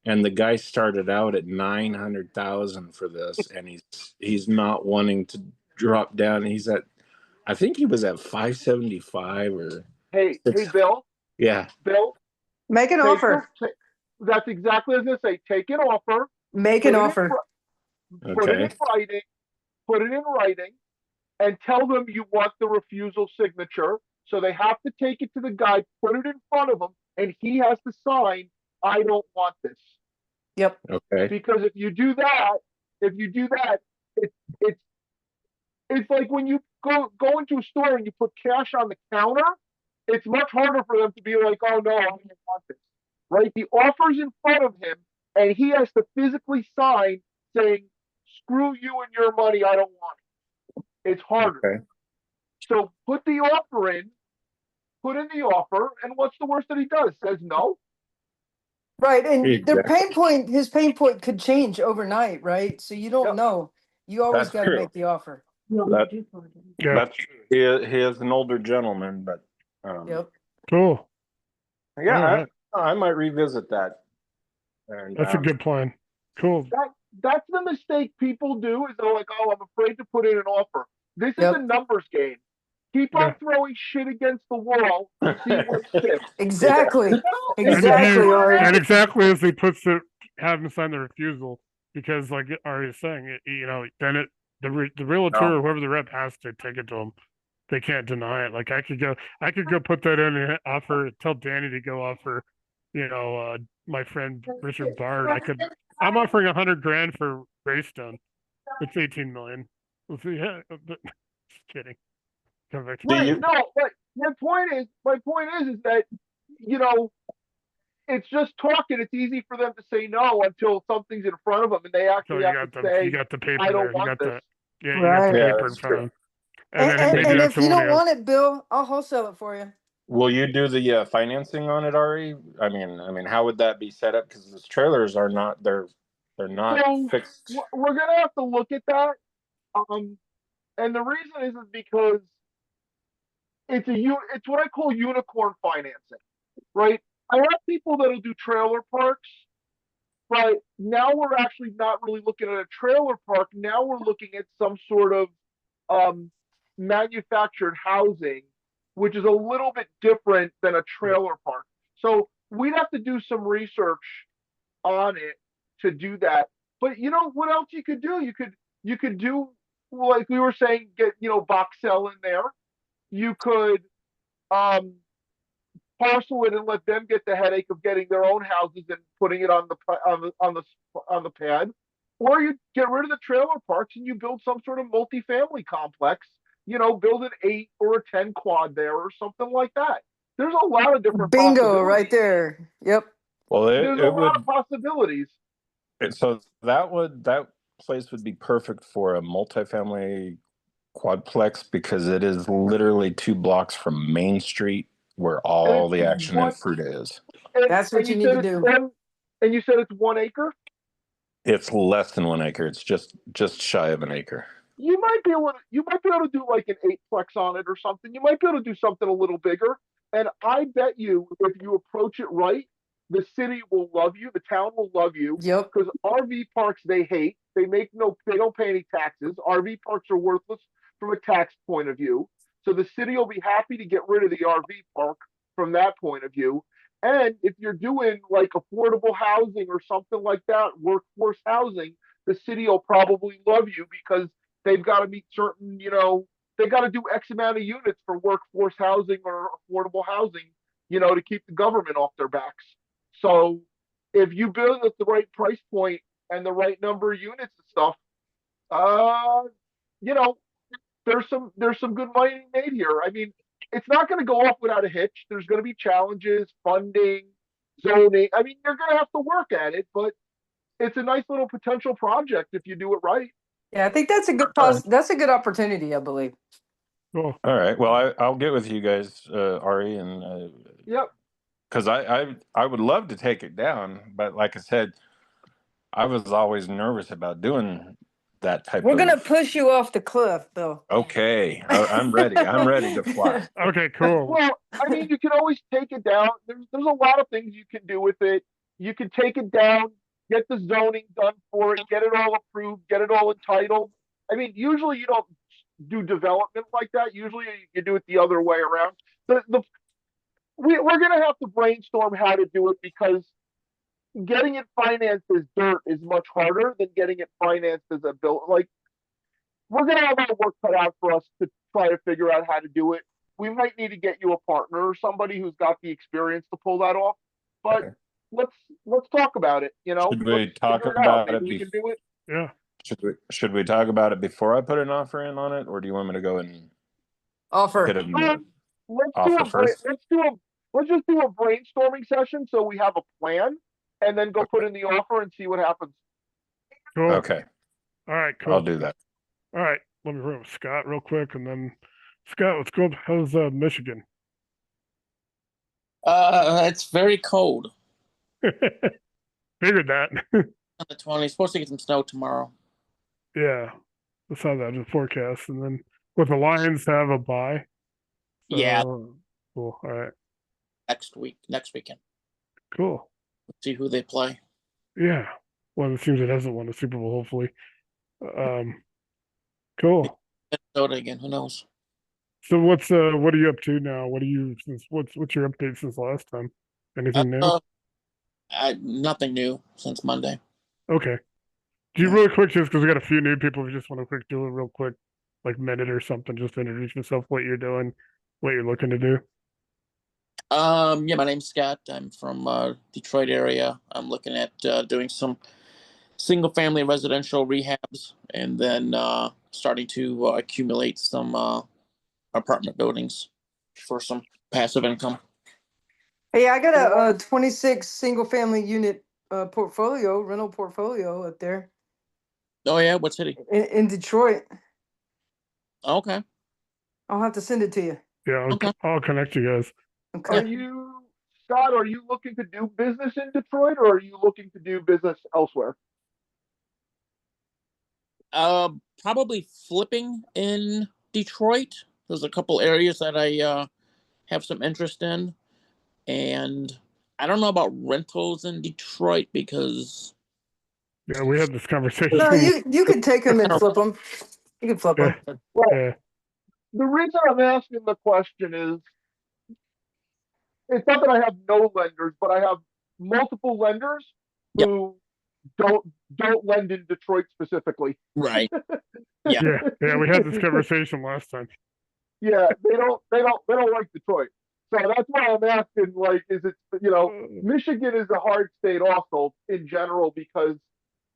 Speaker 7: And the guy started out at 900,000 for this, and he's not wanting to drop down. He's at, I think he was at 575 or
Speaker 6: Hey,
Speaker 7: six.
Speaker 6: Bill,
Speaker 7: Yeah.
Speaker 5: Make an offer.
Speaker 6: That's exactly as I say. Take an offer.
Speaker 5: Make
Speaker 6: put
Speaker 5: an
Speaker 6: it in
Speaker 5: offer.
Speaker 6: Put it in
Speaker 7: Okay.
Speaker 6: writing. Put it in writing, and tell them you want the refusal signature. So they have to take it to the guy, put it in front of him, and he has to sign, I don't want this.
Speaker 5: Yep.
Speaker 7: Okay.
Speaker 6: Because if you do that, it's it's like when you go into a store and you put cash on the counter, it's much harder for them to be like, oh no, I don't want this. Right? The offer's in front of him, and he has to physically sign saying, screw you and your money, I don't want it. It's harder.
Speaker 7: Okay.
Speaker 6: So put the offer in, and what's the worst that he does? Says no?
Speaker 5: Right, and their
Speaker 7: Exactly.
Speaker 5: his pain point could change overnight, right? So you don't
Speaker 6: Yep.
Speaker 5: know. You always
Speaker 7: That's
Speaker 5: got to
Speaker 7: true.
Speaker 5: make the offer.
Speaker 7: That,
Speaker 1: Yeah,
Speaker 7: that's he is an older gentleman, but
Speaker 5: Yep.
Speaker 1: cool.
Speaker 7: yeah,
Speaker 1: All right.
Speaker 7: I might revisit that. And
Speaker 1: That's a good plan. Cool.
Speaker 6: That's the mistake people do, is they're like, oh, I'm afraid to put in an offer. This is
Speaker 5: Yep.
Speaker 6: a numbers game. Keep
Speaker 1: Yeah.
Speaker 6: on throwing shit against the wall and see what sticks.
Speaker 5: Exactly.
Speaker 1: And
Speaker 5: Exactly, Ari.
Speaker 1: and exactly as he puts it, have him sign the refusal, because like Ari is saying, then the realtor
Speaker 7: No.
Speaker 1: or whoever the rep has to take it to him. They can't deny it. Like I could go put that in and offer, tell Danny to go offer, my friend Richard Bard. I'm offering 100 grand for Greystone. It's 18 million. We'll see. Yeah, but just kidding. Come back to
Speaker 6: Right.
Speaker 7: you-
Speaker 6: No, but my point is that, it's just talking. It's easy for them to say no until something's in front of them and they
Speaker 1: So
Speaker 6: actually
Speaker 1: you
Speaker 6: have
Speaker 1: got
Speaker 6: to say,
Speaker 1: the paper
Speaker 6: I don't
Speaker 1: there. You
Speaker 6: want
Speaker 1: got
Speaker 6: this.
Speaker 1: the you got the
Speaker 5: Right.
Speaker 7: Yeah,
Speaker 1: paper in
Speaker 7: that's
Speaker 1: front of
Speaker 7: true.
Speaker 1: him. And then maybe
Speaker 5: And
Speaker 1: that's
Speaker 5: if you
Speaker 1: the one
Speaker 5: don't want it, Bill, I'll wholesale it for you.
Speaker 7: Will you do the financing on it, Ari? I mean, how would that be set up? Because those trailers are not they're not
Speaker 6: So
Speaker 7: fixed.
Speaker 6: we're gonna have to look at that. And the reason is because it's what I call unicorn financing, right? I have people that'll do trailer parks, but now we're actually not really looking at a trailer park. Now we're looking at some sort of manufactured housing, which is a little bit different than a trailer park. So we'd have to do some research on it to do that. But what else you could do? You could do, like we were saying, get Boxell in there. You could parcel it and let them get the headache of getting their own houses and putting it on the pad, or you get rid of the trailer parks and you build some sort of multifamily complex. Build an 8 or a 10 quad there or something like that. There's a lot of different
Speaker 5: Bingo, right
Speaker 6: possibilities.
Speaker 5: there. Yep.
Speaker 7: Well,
Speaker 6: There's a
Speaker 7: it
Speaker 6: lot
Speaker 7: would.
Speaker 6: of possibilities.
Speaker 7: So that place would be perfect for a multifamily quadplex because it is literally 2 blocks from Main Street, where all the action in Fruita is.
Speaker 5: That's what you need to do.
Speaker 6: And you said it's 1 acre?
Speaker 7: It's less than 1 acre. It's just shy of an acre.
Speaker 6: You might be able to do like an 8-plex on it or something. You might be able to do something a little bigger. And I bet you, if you approach it right, the city will love you, the town will love you,
Speaker 5: Yep.
Speaker 6: because RV parks they hate. They don't pay any taxes. RV parks are worthless from a tax point of view. So the city will be happy to get rid of the RV park from that point of view. And if you're doing like affordable housing or something like that, workforce housing, the city will probably love you because they've got to meet certain, they got to do X amount of units for workforce housing or affordable housing, to keep the government off their backs. So if you build at the right price point and the right number of units and stuff, you know, there's some good money made here. I mean, it's not going to go off without a hitch. There's going to be challenges, funding, zoning. I mean, you're going to have to work at it, but it's a nice little potential project if you do it right.
Speaker 5: Yeah, I think that's a good that's a good opportunity, I believe.
Speaker 1: Cool.
Speaker 7: All right. Well, I'll get with you guys, Ari, and
Speaker 6: Yep.
Speaker 7: because I would love to take it down, but like I said, I was always nervous about doing that type
Speaker 5: We're
Speaker 7: of.
Speaker 5: gonna push you off the cliff, Bill.
Speaker 7: Okay, I'm ready. I'm ready to fly.
Speaker 1: Okay, cool.
Speaker 6: Well, I mean, you can always take it down. There's a lot of things you can do with it. You can take it down, get the zoning done for it, get it all approved, get it all entitled. I mean, usually you don't do development like that. Usually you do it the other way around. We're going to have to brainstorm how to do it because getting it financed as dirt is much harder than getting it financed as a bill. Like, we're going to have a lot of work cut out for us to try to figure out how to do it. We might need to get you a partner or somebody who's got the experience to pull that off. But
Speaker 7: Okay.
Speaker 6: let's talk about it.
Speaker 7: Should we
Speaker 6: Let's
Speaker 7: talk
Speaker 6: figure
Speaker 7: about
Speaker 6: Maybe
Speaker 7: it?
Speaker 6: we can do it.
Speaker 1: Yeah.
Speaker 7: Should we talk about it before I put an offer in on it, or do you want me to go and
Speaker 5: Offer.
Speaker 7: hit a
Speaker 6: Let's just do a brainstorming session so we have a plan, and then go put in the offer and see what happens.
Speaker 1: Cool.
Speaker 7: Okay,
Speaker 1: All right, cool.
Speaker 7: I'll do that.
Speaker 1: All right. Let me bring up Scott real quick, and then Scott, let's go. How's Michigan?
Speaker 8: It's very cold.
Speaker 1: Figured that.
Speaker 8: On the 20s. Supposed to get some snow tomorrow.
Speaker 1: Yeah. I saw that in the forecast. And then with the Lions have a bye.
Speaker 8: Yeah.
Speaker 1: Cool. All right.
Speaker 8: Next weekend.
Speaker 1: Cool.
Speaker 8: Let's see who they play.
Speaker 1: Yeah. One of the teams that hasn't won a Super Bowl, hopefully. Cool.
Speaker 8: Minnesota again. Who knows?
Speaker 1: So what are you up to now? What's your update since last time? Anything new?
Speaker 8: Nothing new since Monday.
Speaker 1: Okay. Do you really quick, just because we got a few new people who just want to do a real quick, like minute or something, just to introduce yourself, what you're doing, what you're looking to do?
Speaker 8: Yeah, my name's Scott. I'm from Detroit area. I'm looking at doing some single family residential rehabs and then starting to accumulate some apartment buildings for some passive income.
Speaker 5: Hey, I got a 26 single family unit rental portfolio up there
Speaker 8: Oh yeah, what city?
Speaker 5: in Detroit.
Speaker 8: Okay.
Speaker 5: I'll have to send it to you.
Speaker 1: Yeah,
Speaker 8: Okay.
Speaker 1: I'll connect you guys.
Speaker 5: Okay.
Speaker 6: Scott, are you looking to do business in Detroit or are you looking to do business elsewhere?
Speaker 8: Probably flipping in Detroit. There's a couple areas that I have some interest in, and I don't know about rentals in Detroit because
Speaker 1: Yeah, we had this conversation.
Speaker 5: No, you could take them and flip them. You can flip them.
Speaker 1: Yeah.
Speaker 6: The reason I'm asking the question is, it's not that I have no lenders, but I have multiple lenders who don't lend in Detroit specifically.
Speaker 8: right.
Speaker 1: Yeah, we had this conversation last time.
Speaker 6: Yeah, they don't like Detroit. So that's why I'm asking, like, is it, Michigan is a hard state also in general because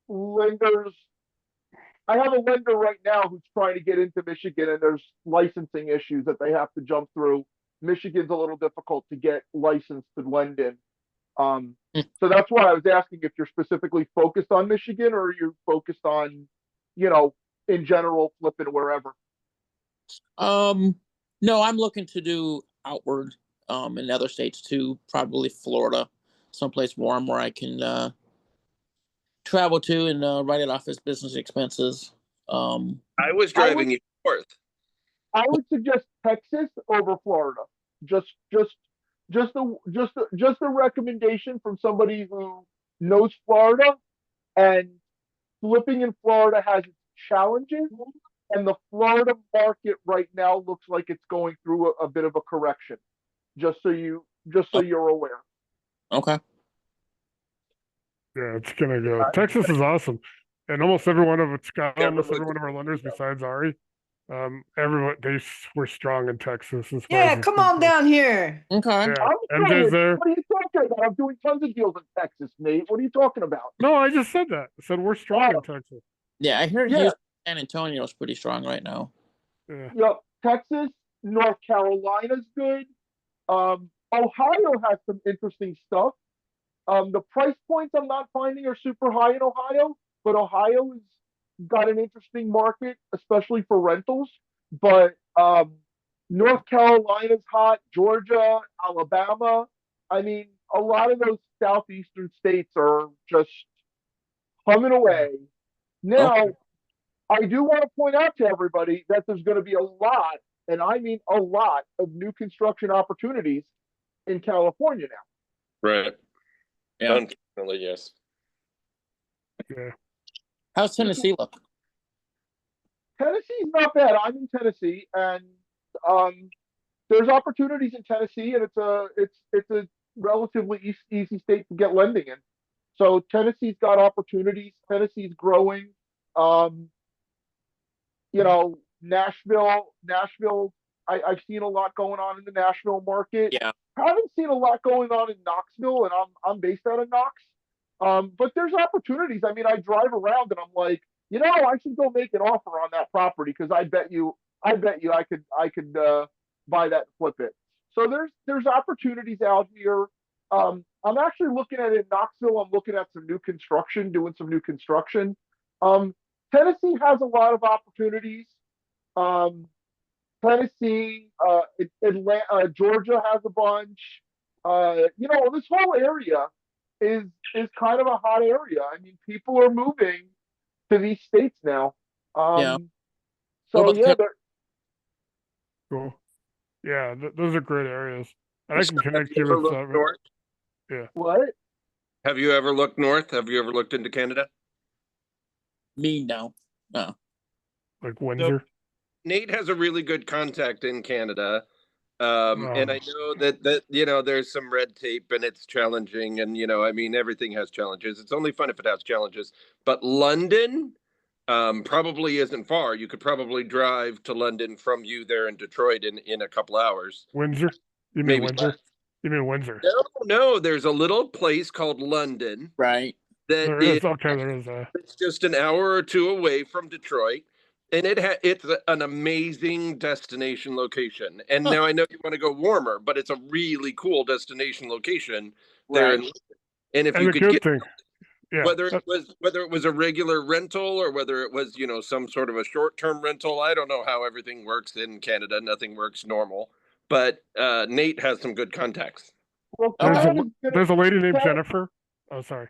Speaker 6: lenders, I have a lender right now who's trying to get into Michigan and there's licensing issues that they have to jump through. Michigan's a little difficult to get licensed to lend in. So that's why I was asking if you're specifically focused on Michigan or you're focused on, in general, flipping wherever.
Speaker 8: No, I'm looking to do outward in other states too, probably Florida, someplace warm where I can travel to and write it off as business expenses.
Speaker 3: I was driving you north.
Speaker 6: I would suggest Texas over Florida. Just just a recommendation from somebody who knows Florida, and flipping in Florida has its challenges, and the Florida market right now looks like it's going through a bit of a correction. Just so you're aware.
Speaker 8: Okay.
Speaker 1: Yeah, it's gonna go. Texas is awesome, and almost every one of it's got
Speaker 3: Yeah,
Speaker 1: almost
Speaker 3: but
Speaker 1: every one of our lenders besides Ari. Everyone were strong in Texas as far
Speaker 5: Yeah,
Speaker 1: as it's
Speaker 5: come on
Speaker 1: concerned.
Speaker 5: down here.
Speaker 8: Okay.
Speaker 1: Yeah,
Speaker 6: I'm
Speaker 1: MJ's there.
Speaker 6: What are you talking about? I'm doing tons of deals in Texas, Nate. What are you talking about?
Speaker 1: No, I just said that. I said we're strong in Texas.
Speaker 8: Yeah, I heard
Speaker 6: Yeah.
Speaker 8: Houston, San Antonio is pretty strong right now.
Speaker 1: Yeah,
Speaker 6: Yep, Texas, North Carolina's good. Ohio has some interesting stuff. The price points I'm not finding are super high in Ohio, but Ohio has got an interesting market, especially for rentals. But North Carolina's hot, Georgia, Alabama. I mean, a lot of those southeastern states are just humming away. Now,
Speaker 8: Okay.
Speaker 6: I do want to point out to everybody that there's going to be a lot, and I mean a lot, of new construction opportunities in California now.
Speaker 3: Right.
Speaker 8: Yeah.
Speaker 3: Unfortunately, yes.
Speaker 1: yeah.
Speaker 8: How's Tennessee look?
Speaker 6: Tennessee's not bad. I'm in Tennessee, and there's opportunities in Tennessee, and it's a relatively easy state to get lending in. So Tennessee's got opportunities. Tennessee's growing. You know, Nashville. I've seen a lot going on in the Nashville market.
Speaker 8: Yeah.
Speaker 6: Haven't seen a lot going on in Knoxville, and I'm based out of Knox. But there's opportunities. I mean, I drive around and I'm like, you know, I should go make an offer on that property because I bet you I could buy that and flip it. So there's opportunities out here. I'm actually looking at it in Knoxville. I'm looking at some new construction, doing some new construction. Tennessee has a lot of opportunities. Tennessee, Atlanta, Georgia has a bunch. You know, this whole area is kind of a hot area. I mean, people are moving to these states now.
Speaker 8: Yeah.
Speaker 6: So
Speaker 8: What about
Speaker 6: yeah,
Speaker 8: the-
Speaker 1: Cool. Yeah, those are great areas, and I can
Speaker 3: Have
Speaker 1: connect
Speaker 3: you
Speaker 1: you
Speaker 3: ever
Speaker 1: with
Speaker 3: looked north?
Speaker 6: what?
Speaker 3: Have you ever looked north? Have you ever looked into Canada?
Speaker 8: Me, no. No.
Speaker 1: like Windsor.
Speaker 3: Nate has a really good contact in Canada. And I know that you know there's some red tape and it's challenging, and you know, I mean, everything has challenges. It's only fun if it has challenges. But London probably isn't far. You could probably drive to London from you there in Detroit in a couple hours.
Speaker 1: Windsor. You mean
Speaker 3: Maybe
Speaker 1: Windsor?
Speaker 3: less.
Speaker 1: You mean Windsor?
Speaker 3: No, there's a little place called London
Speaker 8: Right.
Speaker 3: that
Speaker 1: There is. Okay, there is.
Speaker 3: it's just an hour or two away from Detroit, and it's an amazing destination location. And now I know you want to go warmer, but it's a really cool destination location there.
Speaker 8: Right.
Speaker 3: And if
Speaker 1: And
Speaker 3: you
Speaker 1: the
Speaker 3: could
Speaker 1: good
Speaker 3: get
Speaker 1: thing, yeah,
Speaker 3: whether it was a regular rental or whether it was, you know, some sort of a short-term rental, I don't know how everything works in Canada. Nothing works normal, but Nate has some good contacts.
Speaker 6: Well,
Speaker 8: Okay.
Speaker 1: there's a lady named
Speaker 6: Canada-
Speaker 1: Jennifer. Oh, sorry.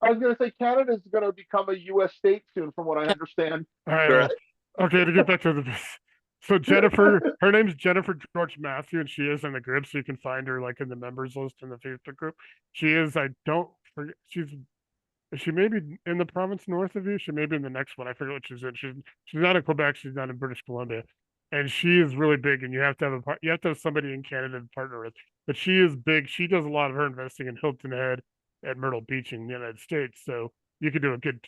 Speaker 6: I was going to say Canada's going to become a U.S. state soon, from what I understand.
Speaker 1: All right.
Speaker 3: Right.
Speaker 1: Okay, to get back to the. So Jennifer, her name's Jennifer George Matthew, and she is in the group, so you can find her like in the members list in the Facebook group. She is. I don't forget. She may be in the province north of you. She may be in the next one. I forget what she's in. She's not in Quebec. She's not in British Columbia, and she is really big. And you have to have somebody in Canada to partner with. But she is big. She does a lot of her investing in Hilton Head at Myrtle Beach in the United States. So you could do a good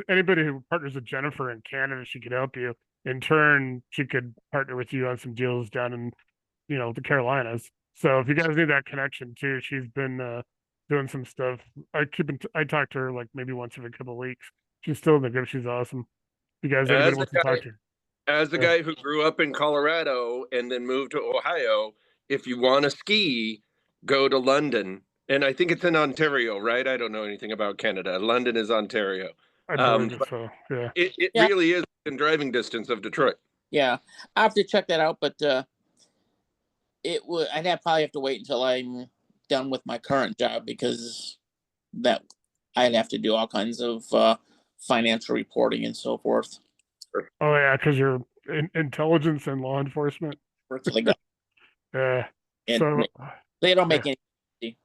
Speaker 1: anybody who partners with Jennifer in Canada, she could help you. In turn, she could partner with you on some deals down in, you know, the Carolinas. So if you guys need that connection too, she's been doing some stuff. I talk to her like maybe once every couple of weeks. She's still in the group. She's awesome. You guys,
Speaker 3: As
Speaker 1: anybody
Speaker 3: a
Speaker 1: wants to
Speaker 3: guy-
Speaker 1: talk to her?
Speaker 3: As a
Speaker 1: Yeah.
Speaker 3: guy who grew up in Colorado and then moved to Ohio, if you want to ski, go to London. And I think it's in Ontario, right? I don't know anything about Canada. London is Ontario.
Speaker 1: I believe
Speaker 3: but
Speaker 1: so. Yeah.
Speaker 3: It
Speaker 8: Yeah.
Speaker 3: really is in driving distance of Detroit.
Speaker 8: Yeah. I have to check that out, but I'd probably have to wait until I'm done with my current job because that I'd have to do all kinds of financial reporting and so forth.
Speaker 1: Oh yeah, because you're in intelligence and law enforcement.
Speaker 8: Work for the government.
Speaker 1: Yeah.
Speaker 8: And
Speaker 1: So
Speaker 8: They don't make any.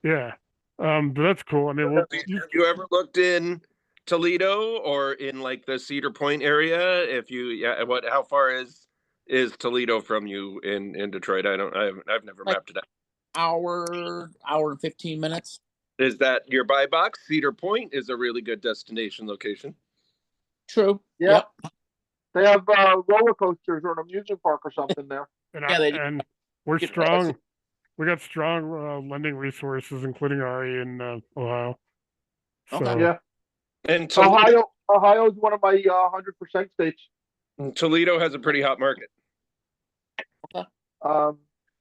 Speaker 1: Yeah. But that's cool. I mean, we'll,
Speaker 3: Have you ever looked in Toledo or in like the Cedar Point area? If you, yeah, how far is Toledo from you in Detroit? I've never
Speaker 8: Like-
Speaker 3: mapped it out.
Speaker 8: Hour and 15 minutes.
Speaker 3: Is that your buy box? Cedar Point is a really good destination location.
Speaker 8: True.
Speaker 6: Yeah. They have roller coasters or an amusement park or something there.
Speaker 1: and,
Speaker 8: Yeah, they do.
Speaker 1: and we're
Speaker 8: Good
Speaker 1: strong. We got strong lending resources, including Ari in Ohio. So,
Speaker 8: Okay.
Speaker 6: Yeah.
Speaker 3: And Toledo,
Speaker 6: Ohio is one of my 100% states.
Speaker 3: Toledo has a pretty hot market.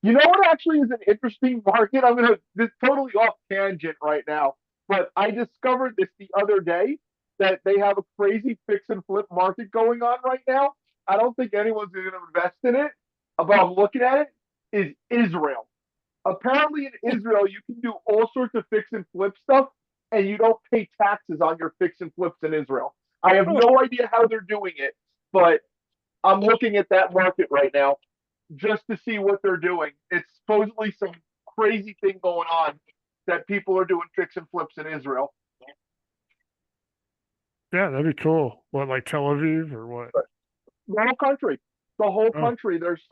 Speaker 6: You know what actually is an interesting market? I'm gonna this totally off tangent right now, but I discovered this the other day that they have a crazy fix and flip market going on right now. I don't think anyone's gonna invest in it, but I'm looking at it, is Israel. Apparently in Israel you can do all sorts of fix and flip stuff and you don't pay taxes on your fix and flips in Israel. I have no idea how they're doing it, but I'm looking at that market right now just to see what they're doing. It's supposedly some crazy thing going on that people are doing fix and flips in Israel.
Speaker 1: yeah, that'd be cool. What, like Tel Aviv or what?
Speaker 6: The whole country, the whole
Speaker 1: Oh.
Speaker 6: country. There's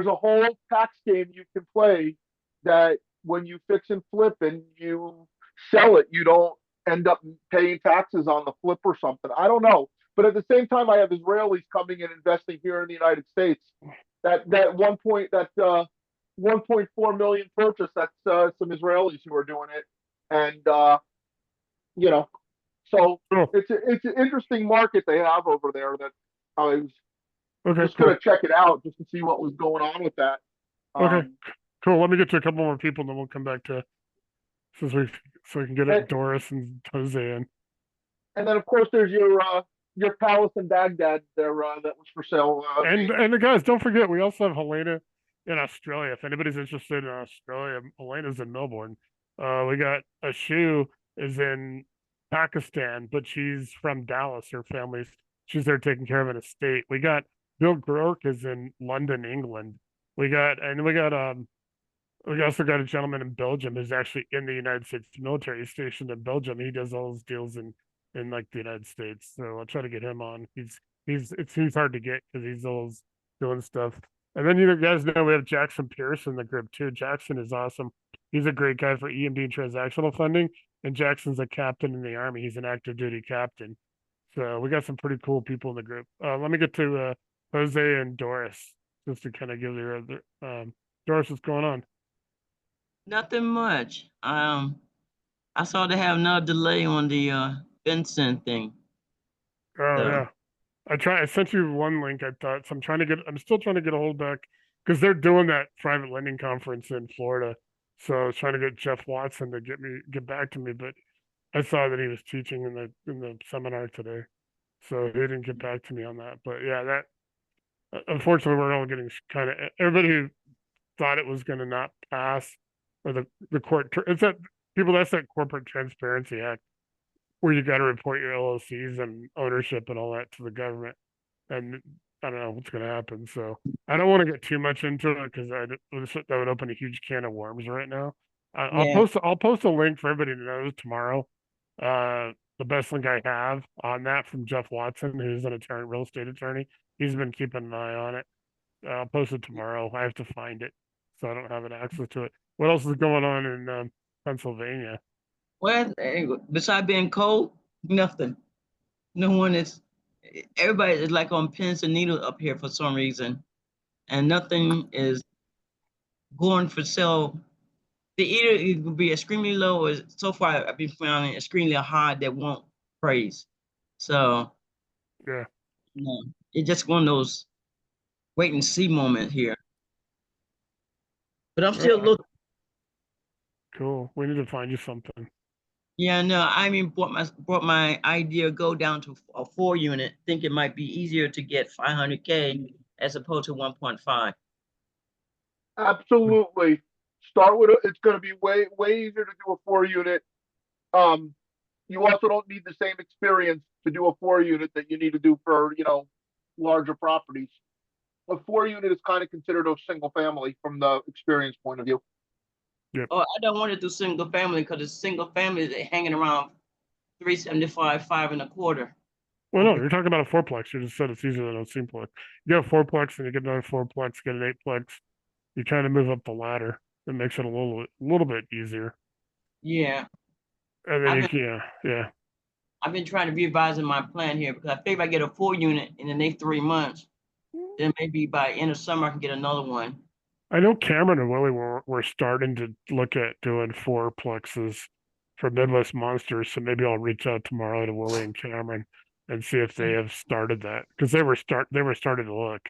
Speaker 6: a whole tax game you can play that when you fix and flip and you sell it, you don't end up paying taxes on the flip or something. I don't know. But at the same time, I have Israelis coming and investing here in the United States. That 1.4 million purchase, that's some Israelis who are doing it. And so
Speaker 1: Cool.
Speaker 6: it's an interesting market they have over there that I was
Speaker 1: Okay,
Speaker 6: just
Speaker 1: cool.
Speaker 6: gonna check it out just to see what was going on with that.
Speaker 1: Okay. Cool. Let me get to a couple more people, and then we'll come back to so we can get
Speaker 6: Okay.
Speaker 1: Doris and Jose in.
Speaker 6: And then of course there's your palace in Baghdad there that was for sale.
Speaker 1: And the guys, don't forget, we also have Helena in Australia. If anybody's interested in Australia, Helena's in Melbourne. We got Ashu is in Pakistan, but she's from Dallas. Her she's there taking care of an estate. We got Bill Groark is in London, England. We also got a gentleman in Belgium who's actually in the United States military. He's stationed in Belgium. He does all his deals in like the United States. So I'll try to get him on. He's hard to get because he's always doing stuff. And then you guys know we have Jackson Pierce in the group too. Jackson is awesome. He's a great guy for EMD transactional funding. And Jackson's a captain in the Army. He's an active duty captain. So we got some pretty cool people in the group. Let me get to Jose and Doris just to kind of give you Doris, what's going on?
Speaker 9: Nothing much. I saw they have no delay on the Vincent thing.
Speaker 1: Oh
Speaker 9: So-
Speaker 1: yeah. I sent you one link, I thought. So I'm still trying to get a hold back because they're doing that private lending conference in Florida. So I was trying to get Jeff Watson to get back to me, but I saw that he was teaching in the seminar today. So he didn't get back to me on that. But yeah, that unfortunately we're all getting kind of everybody who thought it was gonna not pass or the court it's that that's that Corporate Transparency Act where you got to report your LLCs and ownership and all that to the government. And I don't know what's going to happen. So I don't want to get too much into it because that would open a huge can of worms right now.
Speaker 9: Yeah.
Speaker 1: I'll post a link for everybody to know tomorrow. The best link I have on that from Jeff Watson, who's an attorney, real estate attorney. He's been keeping an eye on it. I'll post it tomorrow. I have to find it, so I don't have an access to it. What else is going on in Pennsylvania?
Speaker 9: Well, besides being cold, nothing. No one is. Everybody is like on pins and needles up here for some reason, and nothing is going for sale. Either it will be extremely low, or so far I've been finding extremely high that won't praise. So
Speaker 1: Yeah.
Speaker 9: it's just one of those wait and see moment here. But I'm still
Speaker 1: Yeah.
Speaker 9: looking.
Speaker 1: Cool. We need to find you something.
Speaker 9: Yeah, no, I mean, brought my idea go down to a 4-unit. Think it might be easier to get 500K as opposed to 1.5.
Speaker 6: Absolutely. Start with it's going to be way easier to do a 4-unit. You also don't need the same experience to do a 4-unit that you need to do for larger properties. A 4-unit is kind of considered a single family from the experience point of view.
Speaker 9: Oh, I don't want to do single family because it's single family they hanging around 375, 5.25.
Speaker 1: Well, no, you're talking about a fourplex. You just said it's easier than a simplex. You get a fourplex and you get another fourplex, get an eightplex. You're trying to move up the ladder. It makes it a little bit easier.
Speaker 9: Yeah,
Speaker 1: And then
Speaker 9: I've
Speaker 1: you
Speaker 9: been
Speaker 1: can, yeah.
Speaker 9: I've been trying to revising my plan here because I figure if I get a 4 unit in the next 3 months, then maybe by end of summer I can get another one.
Speaker 1: I know Cameron and Willie were starting to look at doing fourplexes for Midwest Monsters, so maybe I'll reach out tomorrow to Willie and Cameron and see if they have started that because they were starting to look.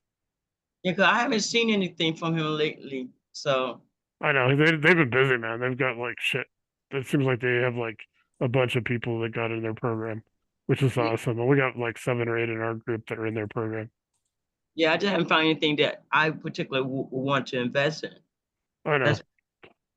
Speaker 9: Yeah, because I haven't seen anything from him lately. So
Speaker 1: I know they've been busy, man. They've got like shit. It seems like they have like a bunch of people that got in their program, which is
Speaker 9: yeah,
Speaker 1: awesome. And we got like 7 or 8 in our group that are in their program.
Speaker 9: yeah, I just haven't found anything that I particularly want to invest in.
Speaker 1: I know.
Speaker 9: That's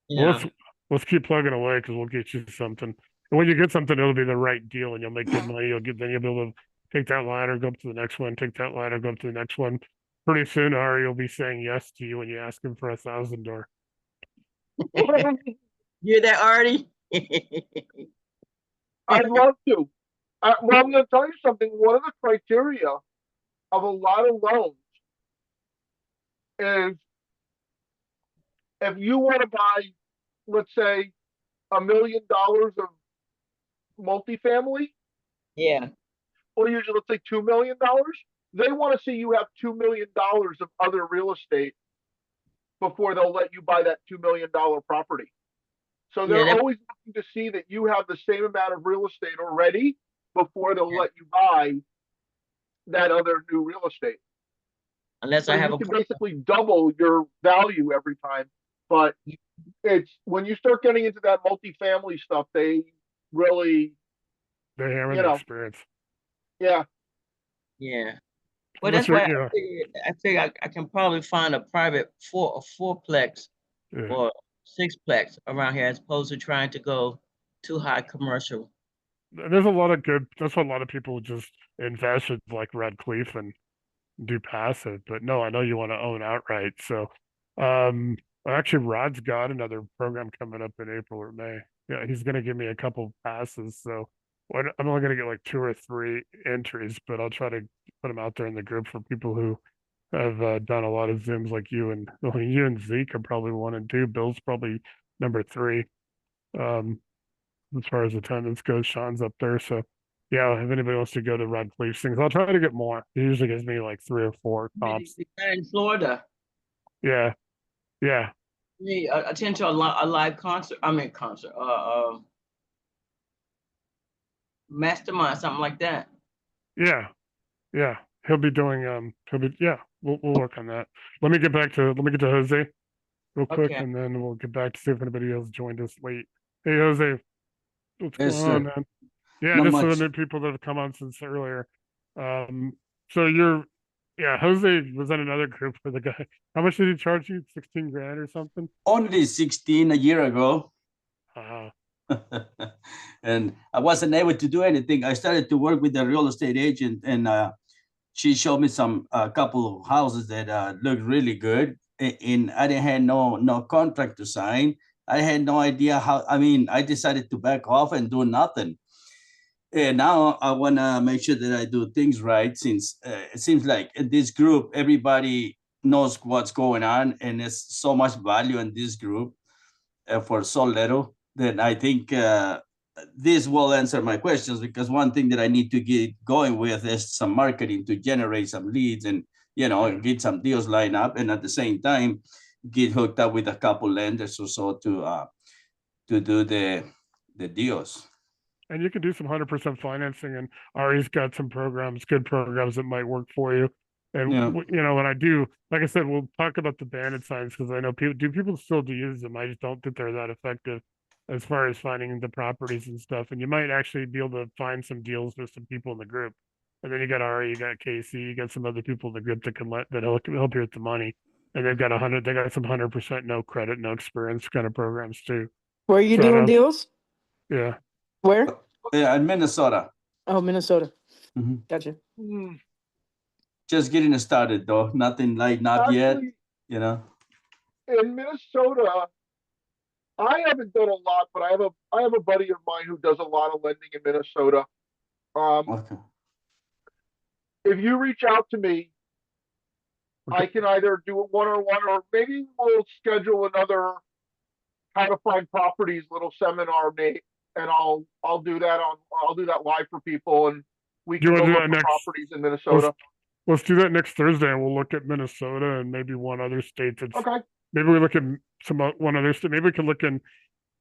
Speaker 1: Well,
Speaker 9: yeah,
Speaker 1: let's keep plugging away because we'll get you something. And when you get something, it'll be the right deal, and you'll make good money. Then you'll be able to take that ladder, go up to the next one, take that ladder, go up to the next one. Pretty soon, Ari will be saying yes to you when you ask him for $1,000.
Speaker 9: hear that, Artie?
Speaker 6: I'd love to. Well, I'm going to tell you something. One of the criteria of a lot of loans is if you want to buy, let's say, $1 million of multifamily,
Speaker 9: Yeah,
Speaker 6: or usually let's say $2 million, they want to see you have $2 million of other real estate before they'll let you buy that $2 million property. So they're
Speaker 9: yeah,
Speaker 6: always looking to see that you have the same amount of real estate already before they'll let you buy that other new real estate.
Speaker 9: unless
Speaker 6: So
Speaker 9: I have
Speaker 6: you
Speaker 9: a
Speaker 6: can basically double your value every time. But it's when you start getting into that multifamily stuff, they really,
Speaker 1: They have
Speaker 6: you
Speaker 1: the
Speaker 6: know,
Speaker 1: experience.
Speaker 6: yeah.
Speaker 9: yeah. Well,
Speaker 1: Unless
Speaker 9: that's why
Speaker 1: you're,
Speaker 9: I figure I can probably find a private fourplex
Speaker 1: yeah.
Speaker 9: or sixplex around here as opposed to trying to go too high commercial.
Speaker 1: There's a lot of good. That's what a lot of people just invest in, like Red Cleef and do passive. But no, I know you want to own outright. So, um, actually, Rod's got another program coming up in April or May. Yeah, he's gonna give me a couple passes. So, I'm only gonna get like 2 or 3 entries, but I'll try to put them out there in the group for people who have done a lot of Zooms like you and well, you and Zeke are probably 1 and 2. Bill's probably number 3. Um, as far as attendance goes, Sean's up there. So yeah, if anybody wants to go to Rod Police things, I'll try to get more. He usually gives me like 3 or 4 comps.
Speaker 9: In Florida,
Speaker 1: Yeah, yeah,
Speaker 9: me attend to a live concert. I mean concert, mastermind, something like that.
Speaker 1: yeah, yeah. He'll be doing yeah. We'll work on that. Let me get to Jose real quick,
Speaker 9: Okay.
Speaker 1: and then we'll get back to see if anybody else joined us late. Hey Jose, what's
Speaker 10: Yes,
Speaker 1: going on,
Speaker 10: sir.
Speaker 1: man? Yeah,
Speaker 10: Not
Speaker 1: just for the
Speaker 10: much.
Speaker 1: new people that have come on since earlier. So yeah, Jose was in another group with a guy. How much did he charge you? 16 grand or something?
Speaker 10: Only 16 a year ago.
Speaker 1: Uh,
Speaker 10: And I wasn't able to do anything. I started to work with a real estate agent, and she showed me a couple of houses that looked really good. And I didn't have no contract to sign. I had no idea how. I mean, I decided to back off and do nothing. And now I want to make sure that I do things right, since it seems like in this group, everybody knows what's going on, and there's so much value in this group for so little that I think this will answer my questions, because one thing that I need to get going with is some marketing to generate some leads and, get some deals lined up, and at the same time, get hooked up with a couple lenders or so to do the deals.
Speaker 1: and you can do some 100% financing, and Ari's got some good programs that might work for you. And
Speaker 10: Yeah.
Speaker 1: when I do, like I said, we'll talk about the bandit signs because I know people still do use them. I just don't think they're that effective as far as finding the properties and stuff. And you might actually be able to find some deals with some people in the group. And then you got Ari, you got Casey, you got some other people in the group that can help you with the money. And they got some 100% no credit, no experience kind of programs too.
Speaker 5: Where are you
Speaker 1: So,
Speaker 5: doing deals?
Speaker 1: Yeah.
Speaker 5: Where?
Speaker 10: Yeah, in Minnesota.
Speaker 5: Oh, Minnesota.
Speaker 10: Mhm.
Speaker 5: Gotcha.
Speaker 10: Just getting started though. Nothing like not yet,
Speaker 6: Actually,
Speaker 10: you know.
Speaker 6: in Minnesota, I haven't done a lot, but I have a buddy of mine who does a lot of lending in Minnesota.
Speaker 10: Okay.
Speaker 6: If you reach out to me, I can either do it one-on-one, or maybe we'll schedule another how to find properties little seminar, Nate, and I'll do that live for people, and we
Speaker 1: Do you
Speaker 6: can
Speaker 1: want
Speaker 6: go
Speaker 1: to do
Speaker 6: look
Speaker 1: that
Speaker 6: for
Speaker 1: next?
Speaker 6: properties in Minnesota.
Speaker 1: Let's do that next Thursday, and we'll look at Minnesota and maybe one other state that's.
Speaker 6: Okay.
Speaker 1: Maybe we look at one other state. Maybe we can look in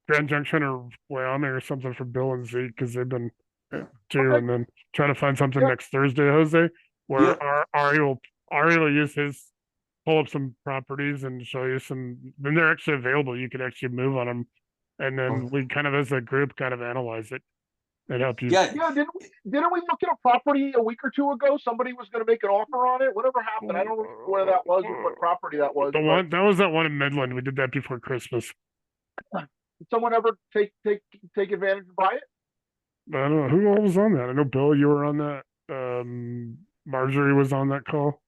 Speaker 1: Grand Junction or Wyoming or something for Bill and Zeke because they've been too,
Speaker 6: Okay.
Speaker 1: and then try to find something
Speaker 6: Yeah.
Speaker 1: next Thursday, Jose, where
Speaker 10: Yeah.
Speaker 1: Ari will use his pull up some properties and show you some. Then they're actually available. You can actually move on them, and then
Speaker 10: Okay.
Speaker 1: we kind of as a group kind of analyze it and help you.
Speaker 10: Yeah.
Speaker 6: Yeah, didn't we look at a property a week or two ago? Somebody was going to make an offer on it. Whatever happened? I don't remember where that was or what property that was.
Speaker 1: The
Speaker 6: but
Speaker 1: one that was that one in Midland. We did that before Christmas.
Speaker 6: Did someone ever take advantage and buy it?
Speaker 1: I don't know who all was on that. I know Bill, you were on that. Marjorie was on that call.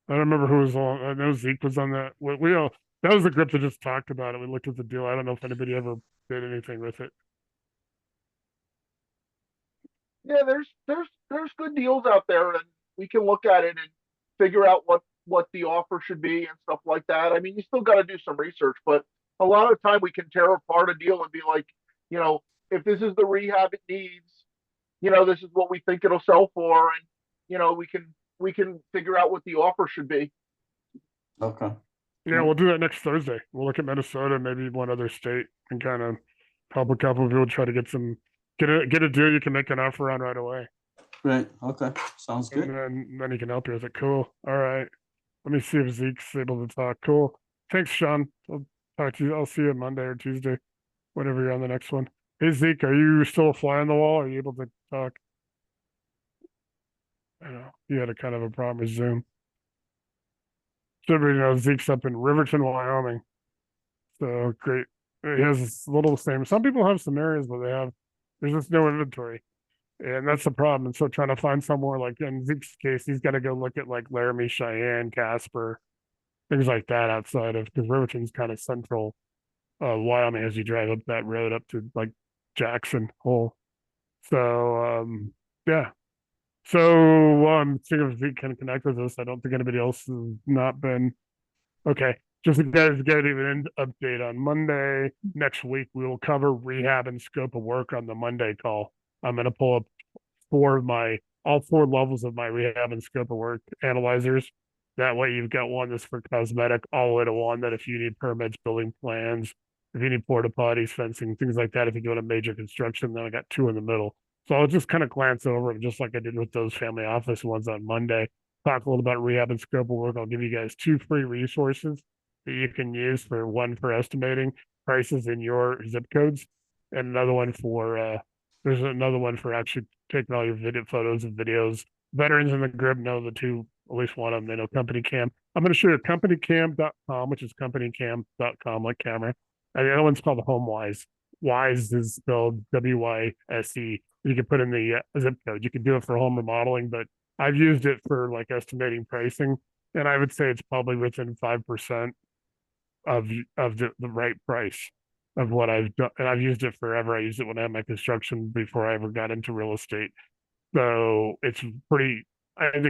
Speaker 1: I don't remember who was on. I know Zeke was on that. We all that was the group that just talked about it. We looked at the deal. I don't know if anybody ever did anything with it.
Speaker 6: Yeah, there's good deals out there, and we can look at it and figure out what the offer should be and stuff like that. I mean, you still got to do some research, but a lot of the time we can tear apart a deal and be like, if this is the rehab it needs, this is what we think it'll sell for, and we can figure out what the offer should be.
Speaker 10: Okay.
Speaker 1: Yeah, we'll do that next Thursday. We'll look at Minnesota, maybe one other state, and kind of help a couple of people try to get a deal you can make an offer on right away.
Speaker 10: Great. Okay. Sounds good.
Speaker 1: And then he can help you with it. Cool. All right. Let me see if Zeke's able to talk. Cool. Thanks, Sean. I'll talk to you. I'll see you Monday or Tuesday, whenever you're on the next one. Hey, Zeke, are you still a fly on the wall? Are you able to talk? I know you had a kind of a problem with Zoom. So everybody knows Zeke's up in Riverton, Wyoming. So great. He has a little same. Some people have some areas where there's just no inventory. And that's the problem. And so trying to find somewhere like in Zeke's case, he's got to go look at like Laramie, Cheyenne, Casper, things like that outside of, because Riverton's kind of central Wyoming as you drive up that road up to like Jackson Hole. So yeah. So seeing if Zeke can connect with us. I don't think anybody else has not been okay. Just to guys get an update on Monday next week, we will cover rehab and scope of work on the Monday call. I'm going to pull up all four levels of my rehab and scope of work analyzers. That way you've got one that's for cosmetic, all the way to one that if you need permits, building plans, if you need porta potties, fencing, things like that, if you go to major construction, then I got two in the middle. So I'll just kind of glance over them just like I did with those family office ones on Monday. Talk a little about rehab and scope of work. I'll give you guys 2 free resources that you can use one for estimating prices in your zip codes, and another one for there's another one for actually taking all your photos and videos. Veterans in the group know the two, at least one of them. They know Company Cam. I'm going to show you companycam.com, which is companycam.com like camera. And the other one's called HomeWise. Wise is spelled WYSE. You can put in the zip code. You can do it for home remodeling, but I've used it for like estimating pricing, and I would say it's probably within 5% of the right price of what I've done. And I've used it forever. I used it when I had my construction before I ever got into real estate. So I think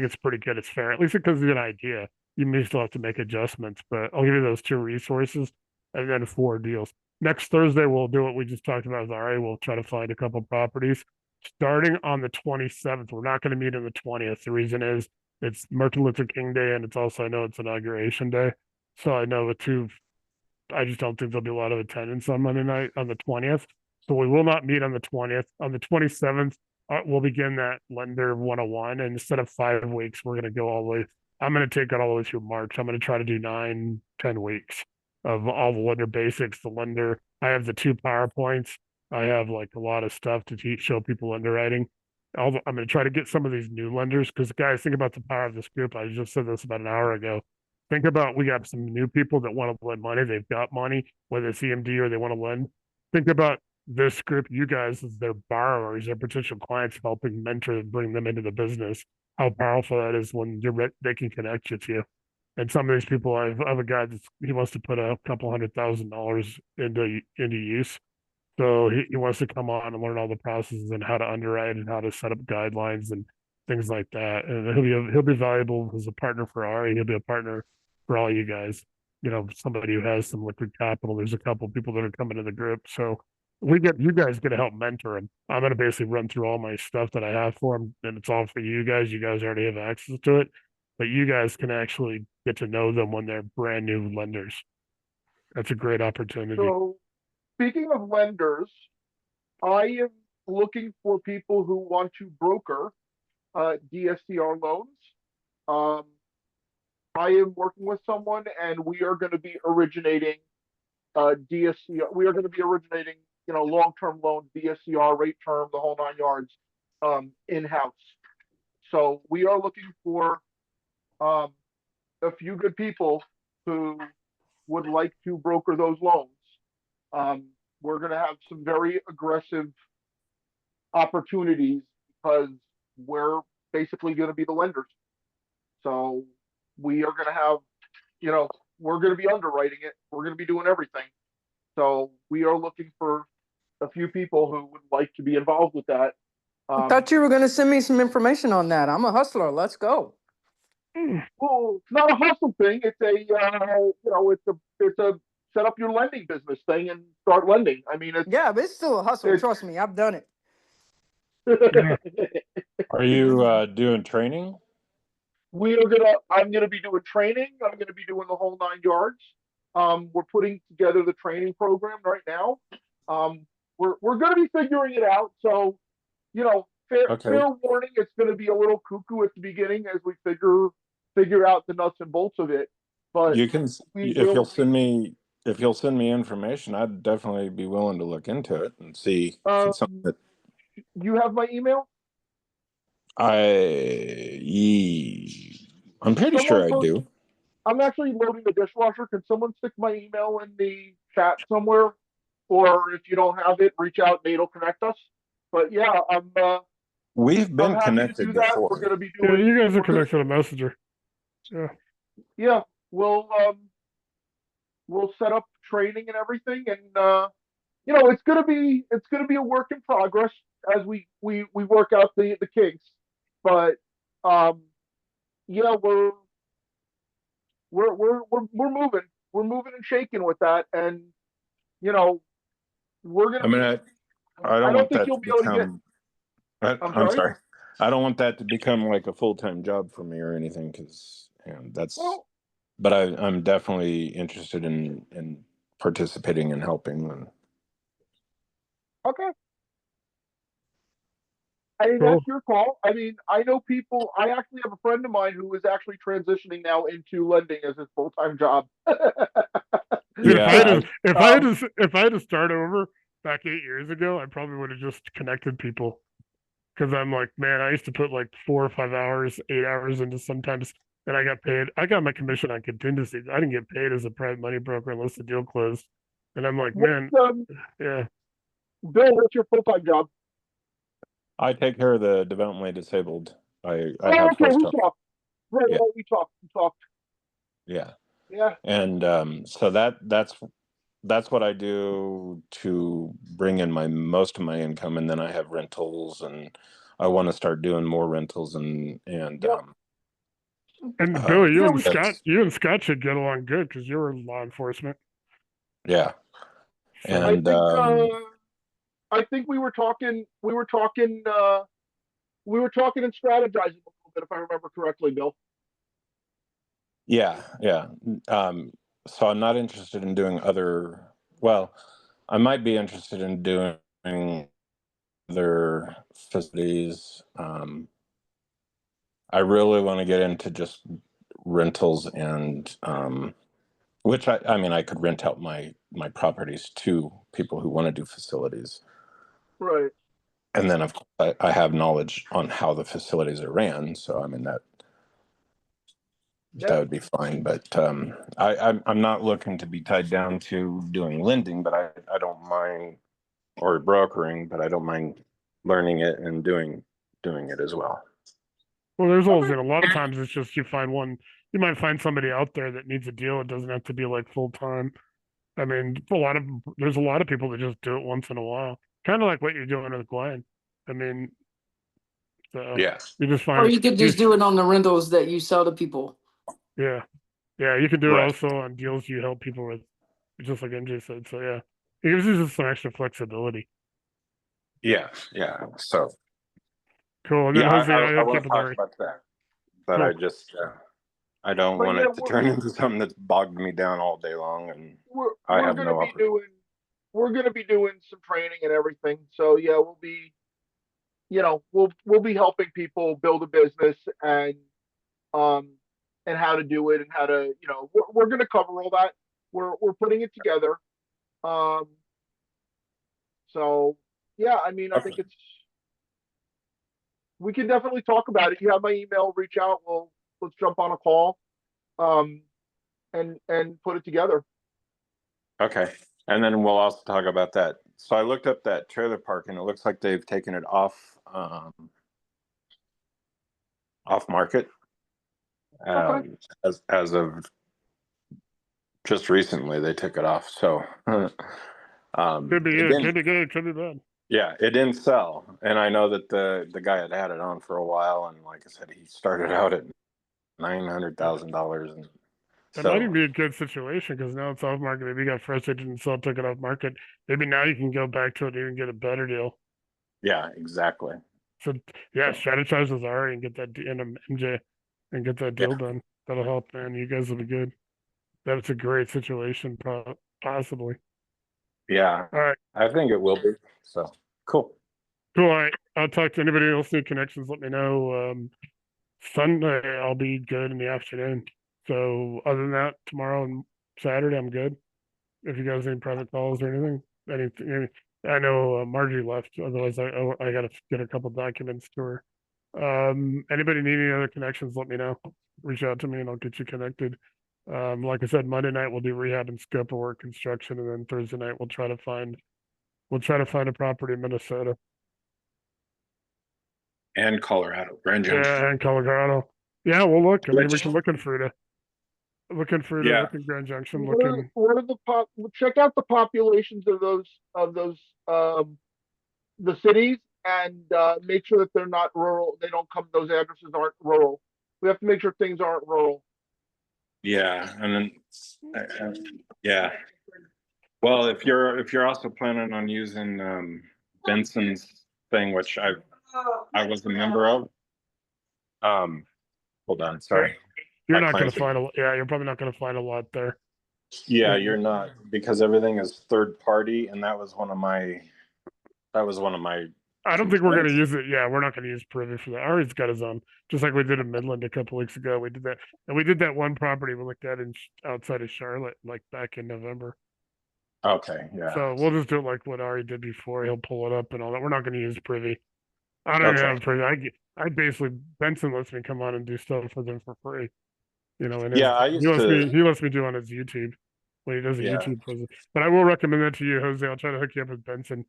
Speaker 1: it's pretty good. It's fair, at least it gives you an idea. You may still have to make adjustments, but I'll give you those 2 resources and then 4 deals. Next Thursday, we'll do what we just talked about with Ari. We'll try to find a couple properties starting on the 27th. We're not going to meet on the 20th. The reason is it's Martin Luther King Day, and I know it's Inauguration Day. So I know I just don't think there'll be a lot of attendance on Monday night on the 20th. So we will not meet on the 20th. On the 27th, we'll begin that lender 101. And instead of 5 weeks, we're going to go all the way. I'm going to take it all the way through March. I'm going to try to do 9-10 weeks of all the lender basics. I have the 2 PowerPoints. I have like a lot of stuff to show people underwriting. I'm going to try to get some of these new lenders because guys, think about the power of this group. I just said this about an hour ago. Think about, we got some new people that want to lend money. They've got money, whether it's EMD or they want to lend. Think about this group, you guys, as their borrowers, their potential clients, helping mentor and bring them into the business. How powerful that is when they can connect you to. And some of these people, I have a guy he wants to put a couple $100,000 into use. So he wants to come on and learn all the processes and how to underwrite and how to set up guidelines and things like that. And he'll be valuable as a partner for Ari. He'll be a partner for all you guys. You know, somebody who has some liquid capital. There's a couple people that are coming to the group, so you guys going to help mentor him. I'm going to basically run through all my stuff that I have for him, and it's all for you guys. You guys already have access to it, but you guys can actually get to know them when they're brand new lenders. That's a great opportunity.
Speaker 6: So, speaking of lenders, I am looking for people who want to broker DSCR loans. I am working with someone, and we are going to be originating DSCR. We are going to be originating, long-term loans, DSCR, rate term, the whole 9 yards, in-house. So we are looking for a few good people who would like to broker those loans. We're going to have some very aggressive opportunities because we're basically going to be the lenders. So we are going to have, we're going to be underwriting it. We're going to be doing everything. So we are looking for a few people who would like to be involved with that.
Speaker 5: I thought you were going to send me some information on that. I'm a hustler. Let's go.
Speaker 6: Well, it's not a hustle thing. It's it's a set up your lending business thing and start lending. I mean,
Speaker 5: yeah, but it's still a hustle. Trust me, I've done it.
Speaker 7: Are you doing training?
Speaker 6: I'm gonna be doing training. I'm gonna be doing the whole 9 yards. We're putting together the training program right now. We're gonna be figuring it out. So, fair warning, it's gonna be a little cuckoo at the beginning as we figure out the nuts and bolts of it. But
Speaker 7: you can, if you'll send me information, I'd definitely be willing to look into it and see if it's something that
Speaker 6: you have my email.
Speaker 7: I'm pretty sure I do.
Speaker 6: I'm actually loading the dishwasher. Can someone stick my email in the chat somewhere? Or if you don't have it, reach out. Nate will connect us. But yeah,
Speaker 7: we've been connected before.
Speaker 6: We're going to be doing.
Speaker 1: Yeah, you guys are connected on Messenger. Yeah.
Speaker 6: Yeah, we'll set up training and everything, and it's gonna be a work in progress as we work out the kinks. But we're moving and shaking with that, and we're gonna.
Speaker 7: I don't want that to become.
Speaker 6: I'm sorry.
Speaker 7: I don't want that to become like a full-time job for me or anything, because that's. But I'm definitely interested in participating and helping.
Speaker 6: Okay. I mean, that's your call. I mean, I know people. I actually have a friend of mine who is actually transitioning now into lending as his full-time job.
Speaker 1: Yeah. If I had to start over back 8 years ago, I probably would have just connected people. Because I'm like, man, I used to put like 4 or 5 hours, 8 hours into sometimes, and I got paid. I got my commission on contingencies. I didn't get paid as a private money broker unless the deal closed. And I'm like, man, yeah.
Speaker 6: Bill, what's your full-time job?
Speaker 7: I take care of the developmentally disabled. I
Speaker 6: have okay, we talked. Right,
Speaker 7: yeah.
Speaker 6: We talked.
Speaker 7: Yeah.
Speaker 6: Yeah.
Speaker 7: And so that's what I do to bring in most of my income, and then I have rentals, and I want to start doing more rentals and
Speaker 1: Billy, you and Scott should get along good because you're law enforcement.
Speaker 7: Yeah. And
Speaker 6: I think we were talking and strategizing a little bit, if I remember correctly, Bill.
Speaker 7: Yeah. So I'm not interested in doing I might be interested in doing other facilities. I really want to get into just rentals and which I could rent out my properties to people who want to do facilities.
Speaker 6: Right.
Speaker 7: And then of course I have knowledge on how the facilities are ran, so that would be fine. But I'm not looking to be tied down to doing lending, but I don't mind, or brokering, but I don't mind learning it and doing it as well.
Speaker 1: Well, there's always a lot of times it's just you find one you might find somebody out there that needs a deal. It doesn't have to be like full time. I mean, there's a lot of people that just do it once in a while, kind of like what you're doing with Glenn. I mean, so
Speaker 3: Yeah.
Speaker 1: you just
Speaker 5: Or
Speaker 1: find
Speaker 5: you could just do it on the rentals that you sell to people.
Speaker 1: yeah, yeah. You can do it
Speaker 3: Right.
Speaker 1: also on deals you help people with, just like MJ said. So yeah, it gives you just some extra flexibility.
Speaker 7: Yeah, so
Speaker 1: Cool. And then
Speaker 7: yeah,
Speaker 1: Jose,
Speaker 7: I
Speaker 1: I'll
Speaker 7: want
Speaker 1: keep
Speaker 7: to
Speaker 1: with
Speaker 7: talk
Speaker 1: Ari.
Speaker 7: about that, but
Speaker 1: Cool.
Speaker 7: I just I don't
Speaker 6: But
Speaker 7: want
Speaker 6: yeah,
Speaker 7: it to turn into something that's bogged me down all day long, and
Speaker 6: we're
Speaker 7: I
Speaker 6: we're
Speaker 7: have
Speaker 6: gonna
Speaker 7: no
Speaker 6: be
Speaker 7: opportunity.
Speaker 6: doing we're gonna be doing some training and everything. So yeah, we'll be, we'll be helping people build a business and how to do it and how to, we're gonna cover all that. We're putting it together. Um, so yeah, I mean, I think we can definitely talk about it. You have my email, reach out. Let's jump on a call, and put it together.
Speaker 7: Okay, and then we'll also talk about that. So I looked up that trailer park, and it looks like they've taken it off market
Speaker 6: Okay.
Speaker 7: as of just recently. They took it off, so
Speaker 1: Could be
Speaker 7: it
Speaker 1: good. Could
Speaker 7: didn't.
Speaker 1: be good. Could be bad.
Speaker 7: Yeah, it didn't sell, and I know that the guy had it on for a while, and like I said, he started out at $900,000, and
Speaker 1: That might even
Speaker 7: so
Speaker 1: be a good situation because now it's off market. Maybe you got frustrated and so took it off market. Maybe now you can go back to it and even get a better deal.
Speaker 7: yeah, exactly.
Speaker 1: So yeah, strategize with Ari and get that and MJ and get that deal done. That'll help, man. You guys will be good. That's a great situation, possibly.
Speaker 7: Yeah,
Speaker 1: All right,
Speaker 7: I think it will be. So cool.
Speaker 1: cool. All right, I'll talk to anybody else need connections. Let me know. Sunday I'll be good in the afternoon. So other than that, tomorrow and Saturday I'm good. If you guys need private calls or anything, I know Margie left. Otherwise, I got to get a couple documents to her. Anybody need any other connections? Let me know. Reach out to me and I'll get you connected. Like I said, Monday night we'll do rehab and scope of work construction, and then Thursday night we'll try to find a property in Minnesota.
Speaker 7: And Colorado, Grand Junction.
Speaker 1: Yeah, and Colorado. Yeah, we'll look. I mean, we
Speaker 7: Which-
Speaker 1: can look in Fruita.
Speaker 7: Yeah.
Speaker 1: Look in Grand Junction,
Speaker 6: What are the check out the populations of those the cities and make sure that they're not rural. They don't come. Those addresses aren't rural. We have to make sure things aren't rural.
Speaker 7: Yeah, and then yeah. Well, if you're also planning on using Benson's thing, which I was a member of. Hold on, sorry.
Speaker 1: You're
Speaker 7: My
Speaker 1: not going to
Speaker 7: clients
Speaker 1: find you're probably not going to find a lot there.
Speaker 7: Yeah, you're not, because everything is third party, and that was one of my
Speaker 1: I don't think we're going to
Speaker 7: complaints.
Speaker 1: use it. Yeah, we're not going to use Privy for that. Ari's got his own, just like we did in Midland a couple weeks ago. We did that, and we did that one property we looked at outside of Charlotte, like back in November.
Speaker 7: Okay, yeah.
Speaker 1: So we'll just do it like what Ari did before. He'll pull it up and all that. We're not going to use Privy. I don't even
Speaker 7: Okay.
Speaker 1: have Privy. I basically Benson lets me come on and do stuff for them for free. And
Speaker 7: Yeah, I
Speaker 1: he
Speaker 7: used
Speaker 1: lets
Speaker 7: to.
Speaker 1: he lets me do on his YouTube when he does a
Speaker 7: Yeah.
Speaker 1: YouTube present. But I will recommend that to you, Jose. I'll try to hook you up with Benson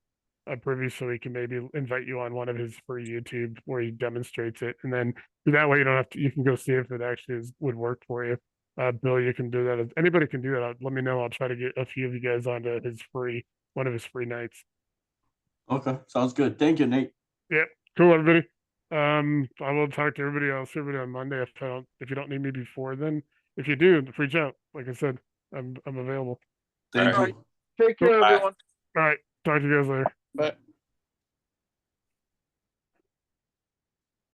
Speaker 1: Privy so he can maybe invite you on one of his free YouTube where he demonstrates it, and then that way you can go see if it actually would work for you. Bill, you can do that. Anybody can do that. Let me know. I'll try to get a few of you guys onto one of his free nights.
Speaker 10: Okay, sounds good. Thank you, Nate.
Speaker 1: Yep. Cool, everybody. I will talk to everybody. I'll see everybody on Monday. If you don't need me before then, if you do, reach out. Like I said, I'm available.
Speaker 10: Thank
Speaker 7: All
Speaker 10: you.
Speaker 6: Take care,
Speaker 7: Bye.
Speaker 6: everyone.
Speaker 1: All right. Talk to you guys later.
Speaker 8: But